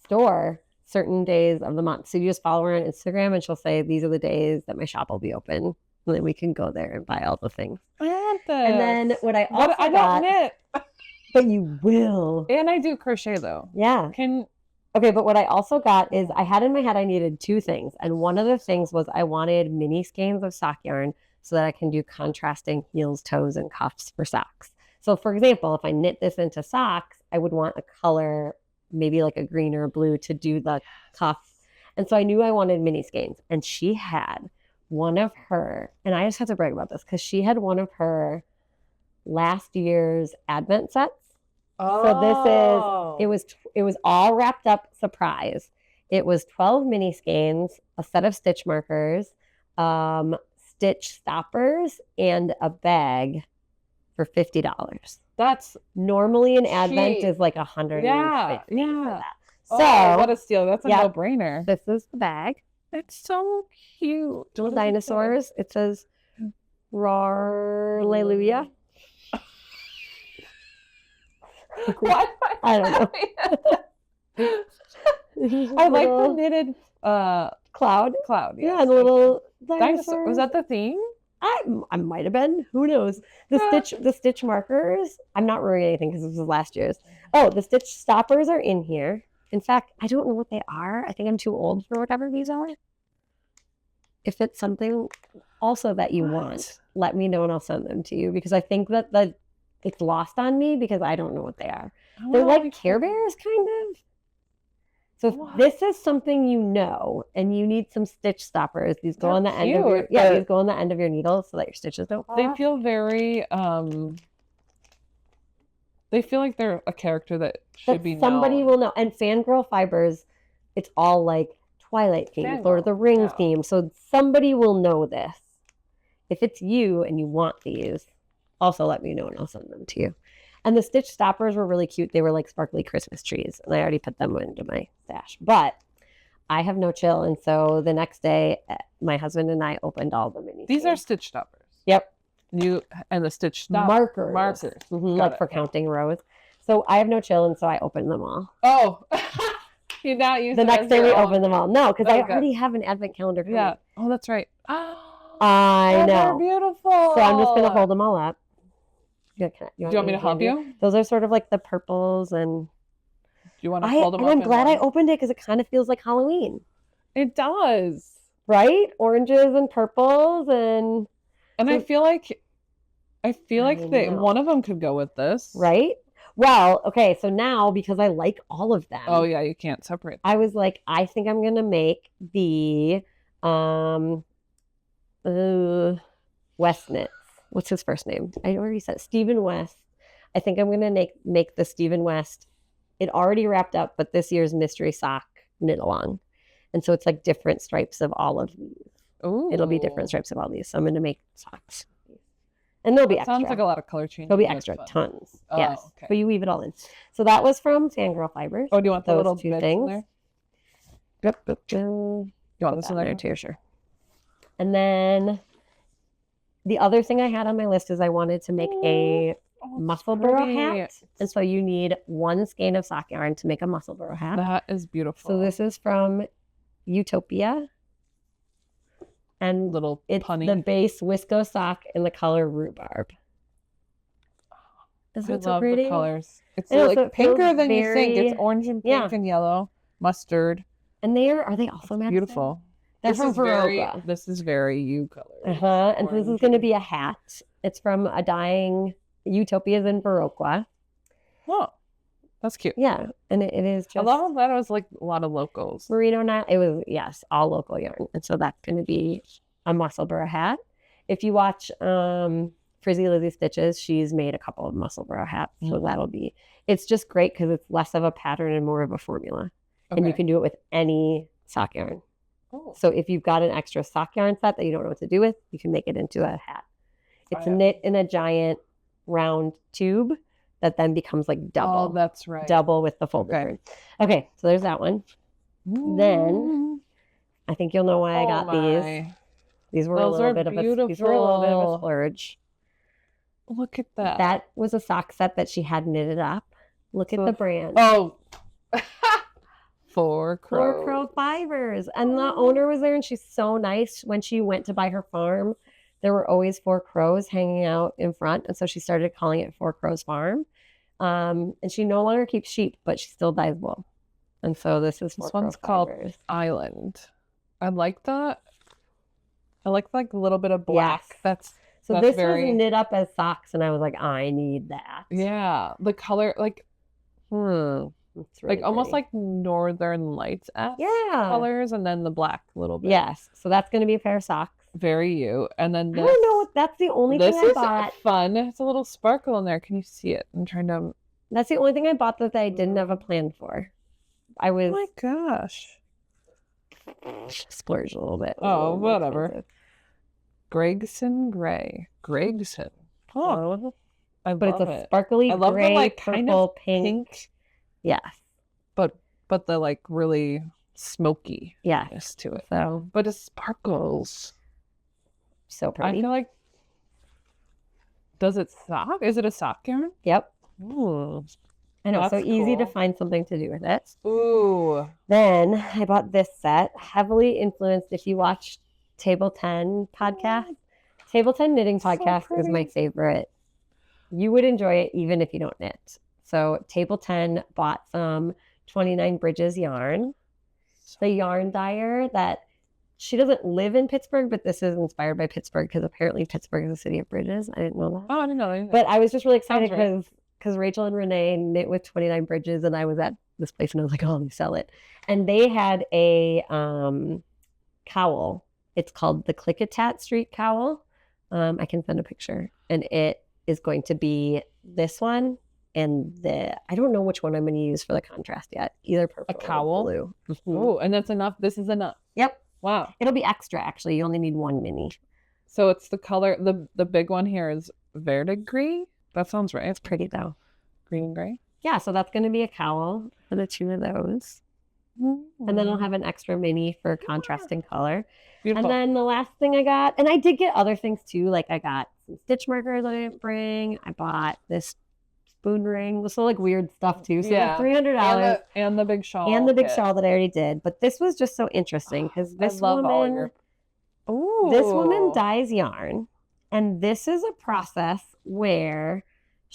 store certain days of the month. So you just follow her on Instagram, and she'll say, these are the days that my shop will be open. And then we can go there and buy all the things. I want this. And then what I also I don't knit. But you will. And I do crochet though. Yeah. Okay, but what I also got is I had in my head I needed 2 things. And one of the things was I wanted mini skeins of sock yarn so that I can do contrasting heels, toes, and cuffs for socks. So for example, if I knit this into socks, I would want a color, maybe like a green or a blue, to do the cuff. And so I knew I wanted mini skeins. And she had one of her, and I just have to brag about this because she had one of her last year's advent sets. Oh. So it was all wrapped up surprise. It was 12 mini skeins, a set of stitch markers, stitch stoppers, and a bag for $50. That's normally an advent is like $150. Yeah. So what a steal! That's a no-brainer. This is the bag. It's so cute. Little dinosaurs. It says "Rarleluya." What? I don't know. I like the knitted cloud. Cloud. Yeah, and the little dinosaur. Was that the theme? I might have been. Who knows? The stitch markers. I'm not ruining anything because this was last year's. Oh, the stitch stoppers are in here. In fact, I don't know what they are. I think I'm too old for whatever these are. If it's something also that you want, let me know and I'll send them to you because I think that it's lost on me because I don't know what they are. They're like Care Bears, kind of. So if this is something you know and you need some stitch stoppers, these go on the end of your these go on the end of your needle so that your stitches don't fall off. Feel very they feel like they're a character that should be somebody known. will know. And Fangirl Fibers, it's all like Twilight themes or the Ring theme. So somebody will know this. If it's you and you want these, also let me know and I'll send them to you. And the stitch stoppers were really cute. They were like sparkly Christmas trees. And I already put them into my stash. But I have no chill. And so the next day, my husband and I opened all the mini. These are stitch stoppers. Yep. And the stitch markers. Like for counting rows. So I have no chill. And so I opened them all. Oh. You're not using the next day we opened them all. No, because I already have an advent calendar. Yeah. Oh, that's right. I know. They're beautiful. So I'm just going to hold them all up. Do you want me to help you? Those are sort of like the purples and you want to fold them up? And I'm glad I one? opened it because it kind of feels like Halloween. It does. Right? Oranges and purples and I feel like know. one of them could go with this. Right? Well, okay, so now because I like all of them. Oh yeah, you can't separate them. I was like, I think I'm gonna make the West Knits. What's his first name? I already said Stephen West. I think I'm gonna make the Stephen West. It already wrapped up, but this year's mystery sock knit along. And so it's like different stripes of all of these. Ooh. It'll be different stripes of all these. So I'm going to make socks. And they'll be extra. Sounds like a lot of color change. They'll be extra, tons. Oh, yes. Okay. But you weave it all in. So that was from Fangirl Fibers. Oh, do you want the little two things? In there? Yep. You want this in there too? Sure. And then the other thing I had on my list is I wanted to make a muscle burrow hat. And so you need 1 skein of sock yarn to make a muscle burrow hat. That is beautiful. So this is from Utopia. And it's the base Wisco sock in the color rhubarb. Isn't it so pretty? The colors. It's like so pinker than you think. It's orange and pink and yellow, mustard. And are they also matched? Beautiful. They're from Veroca. This is very you color. And this is going to be a hat. It's from a dyeing Utopia's in Veroca. Oh, that's cute. Yeah, and it is just. I love that it was like a lot of locals. Merino nylon. It was all local yarn, and so that's going to be a muscle burrow hat. If you watch Frizzy Lizzy Stitches, she's made a couple of muscle burrow hats, so that'll be. It's just great because it's less of a pattern and more of a formula, and you can do it with any sock yarn. Oh. So if you've got an extra sock yarn set that you don't know what to do with, you can make it into a hat. It's knit in a giant round tube that then becomes like double. Oh, that's right. Double with the folded. Okay, so there's that one. Ooh. Then I think you'll know why I got these. These were a little bit of a splurge. Look at that. That was a sock set that she had knitted up. Look at the brand. Oh. Four Crow Fibers. And the owner was there and she's so nice. When she went to buy her farm, there were always 4 crows hanging out in front. And so she started calling it 4 Crows Farm. And she no longer keeps sheep, but she still dyes wool. And so this one's called Island. I like that. I like a little bit of black. Yes. This was knit up as socks, and I was like, I need that. Yeah. The color, It's really almost like Northern Lights colors, and then the black a little bit. Yes. So that's going to be a pair of socks. Very you. And then this. I don't know. That's the only thing I bought. This is fun. It's a little sparkle in there. Can you see it? I'm trying to. That's the only thing I bought that I didn't have a plan for. I was. Oh my gosh. Splurged a little bit. Oh, whatever. Expensive. Gregson Gray. Gregson. Oh. But it's a sparkly gray, purple, pink. Yes. But the really smoky to it. So, but it sparkles. So pretty. I feel like. Does it sock? Is it a sock yarn? Yep. Ooh. I know. So easy to find something to do with it. Ooh. Then I bought this set, heavily influenced. If you watch Table 10 podcast, Table 10 knitting podcast is my favorite. You would enjoy it even if you don't knit. So Table 10 bought some 29 Bridges yarn, the yarn dyer that she doesn't live in Pittsburgh, but this is inspired by Pittsburgh because apparently Pittsburgh is a city of bridges. I didn't know that. Oh, I didn't know that either. But I was just really excited because Rachel and Renee knit with 29 Bridges, and I was at this place and I was like, oh, let me sell it. And they had a cowl. It's called the Klickitat Street cowl. I can send a picture, and it is going to be this one and I don't know which one I'm going to use for the contrast yet. Either purple or blue. Oh, and that's enough. This is enough. Yep. Wow. It'll be extra, actually. You only need 1 mini. So it's the color. The big one here is verdigris. That sounds right. It's pretty though. Green and gray. Yeah. So that's going to be a cowl for the 2 of those. Mm-hmm. And then I'll have an extra mini for contrasting color. Beautiful. And then the last thing I got, and I did get other things too. Like I got some stitch markers I didn't bring. I bought this spoon ring. So weird stuff too. So $300. And the big shawl. And the big shawl that I already did. But this was just so interesting because this woman dyes yarn. And this is a process where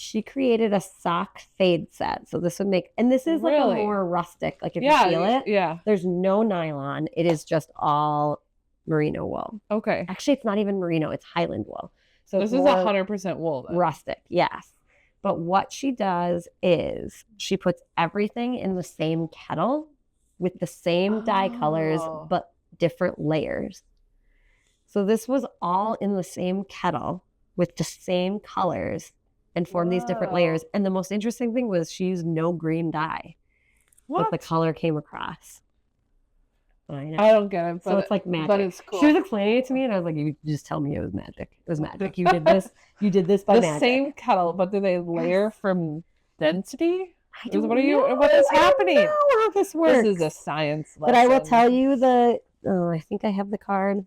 she created a sock fade set. So this would make, and this is like a Really? more rustic, like if Yeah, you feel it, yeah. there's no nylon. It is just all merino wool. Okay. Actually, it's not even merino, it's Highland wool. So This it's is more 100% wool then. rustic, yes. But what she does is she puts everything in the same kettle with the same dye colors, Oh. but different layers. So this was all in the same kettle with the same colors and formed these different layers. Wow. And the most interesting thing was she used no green dye, but the What? color came across. I know. I don't get it, but So it's like magic. But it's cool. She was explaining it to me, and I was like, "You just tell me it was magic. It was magic. You did this. You did this by the magic." same kettle, but do they layer from density? I don't What know. is happening? I don't know how this works. This is a science lesson. But I will tell you I think I have the card.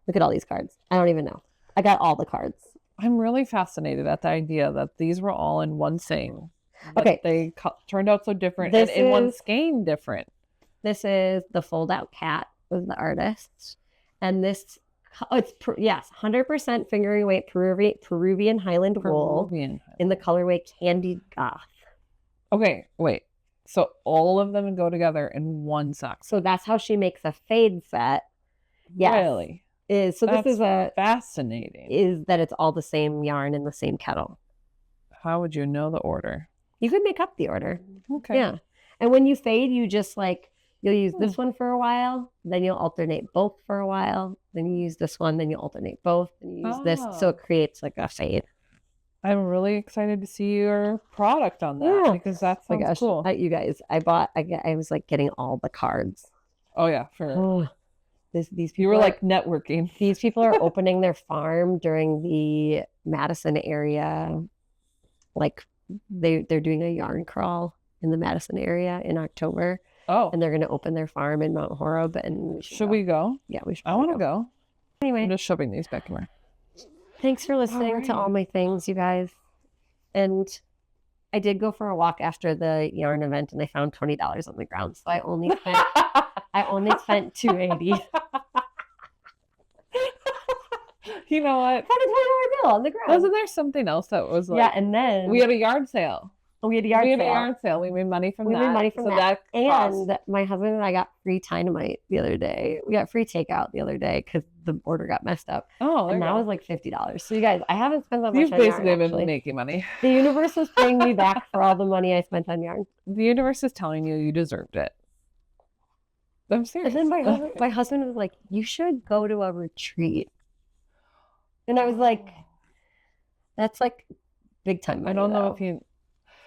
Look at all these cards. I don't even know. I got all the cards. I'm really fascinated at the idea that these were all in one thing. Okay. They turned out so different This and in one is- skein different. This is the Fold Out Cat was the artist. And this, yes, 100% fingering weight Peruvian Highland wool Peruvian. in the colorway Candied Goth. Okay, wait. So all of them go together in one sock. So that's how she makes a fade set. Yes. Really? This is fascinating. is that it's all the same yarn in the same kettle. How would you know the order? You could make up the order. Okay. Yeah. And when you fade, you just you'll use this one for a while, then you'll alternate both for a while, then you use this one, then you alternate both, and you use this. So it creates like a fade. I'm really excited to see your product on that because that sounds cool. You guys, I was like getting all the cards. Oh yeah, for these people you were like networking. These people are opening their farm during the Madison area. Like they're doing a yarn crawl in the Madison area in October. Oh. And they're going to open their farm in Mount Horeb. And should we go? Yeah, we should. I want to go. Anyway. I'm just shoving these back in there. Thanks for listening to all my things, you guys. And I did go for a walk after the yarn event and I found $20 on the ground. So I only spent $2.80. You know what? Found a $20 bill on the ground. Wasn't there something else that was like? Yeah, and then we had a yard sale. We had a yard sale. We made money from that. We made money from that. And my husband and I got free Dynamite the other day. We got free takeout the other day because the order got messed up. Oh, and that was like $50. So you guys, I haven't spent that much You've on basically yarn, been making money. The universe is paying me back for all the money I spent on yarn. The universe is telling you deserved it. I'm serious. And then my husband was like, "You should go to a retreat." And I was like, "That's like big time money." I don't know if you...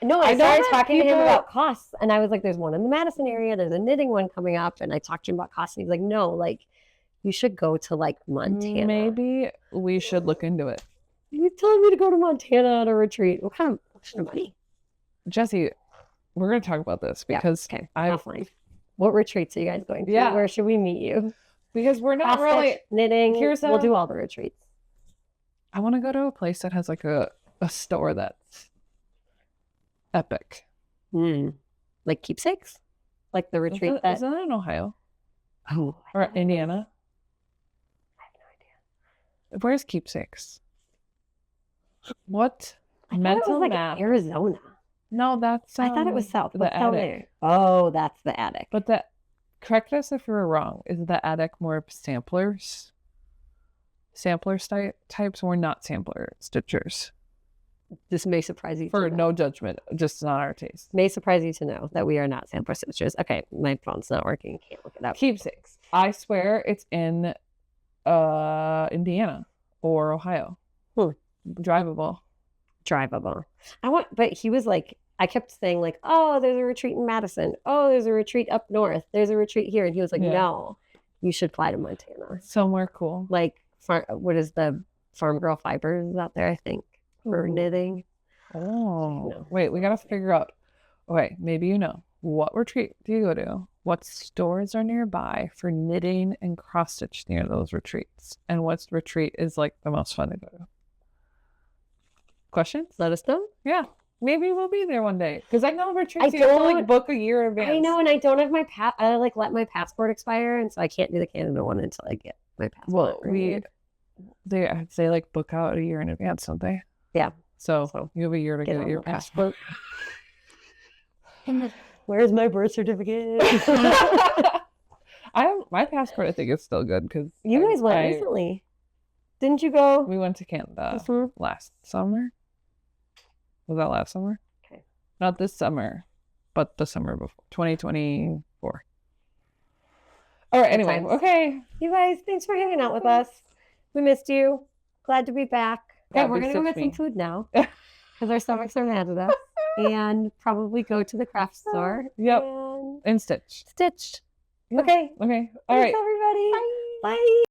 No, I started talking to him about costs, and I was like, "There's one in the Madison area. There's a knitting one coming up," and I talked to him about costs, and he's like, "No, like, you should go to like Montana. Maybe we should look into it." You're telling me to go to Montana on a retreat? What kind of money? Jesse, we're going to talk about this because offline. What retreats are you guys going to? Yeah. Where should we meet you? Because we're not really knitting. We'll do all the retreats. I want to go to a place that has like a store that's epic. Like keepsakes? Like the retreat Isn't that in Ohio? Oh. Or Indiana? I have no idea. Where's keepsakes? What? I thought it was like Arizona. No, that's I thought it was south. The attic. Oh, that's the attic. But correct us if we're wrong. Is the attic more of samplers? Sampler types or not sampler stitchers? This may surprise you. For no judgment, just not our taste. May surprise you to know that we are not sampler stitchers. Okay, my phone's not working. Can't look it up. Keepsakes. I swear it's in Indiana or Ohio. Drivable. But he was like, I kept saying like, "Oh, there's a retreat in Madison. Oh, there's a retreat up north. There's a retreat here." And he was like, "No, you should fly to Montana. Somewhere cool. Like, what is the Farm Girl Fibers out there, I think, for knitting." Oh, No. Wait, we got to figure out. Okay, maybe you know. What retreat do you go to? What stores are nearby for knitting and cross stitch near those retreats? And what retreat is like the most fun to go to? Questions? Let us know. Yeah. Maybe we'll be there one day. Because I know retreats you have to like book a year in advance. I know, and I don't have my I like let my passport expire, and so I can't do the Canada one until I get my passport. Well, they like book out a year in advance, don't they? Yeah. So you have a year to get your passport. Where's my birth certificate? My passport, I think, is still good because you guys went recently. Didn't you go? We went to Canada last summer. Was that last summer? Okay. Not this summer, but the summer before, 2024. All right, anyway, okay. You guys, thanks for hanging out with us. We missed you. Glad to be back. Okay, we're going to go get some food now because our stomachs are mad at us. And probably go to the craft store. Yep. And stitch. Stitch. Yeah. Okay. Okay. All right. Thanks, everybody. Bye. Bye.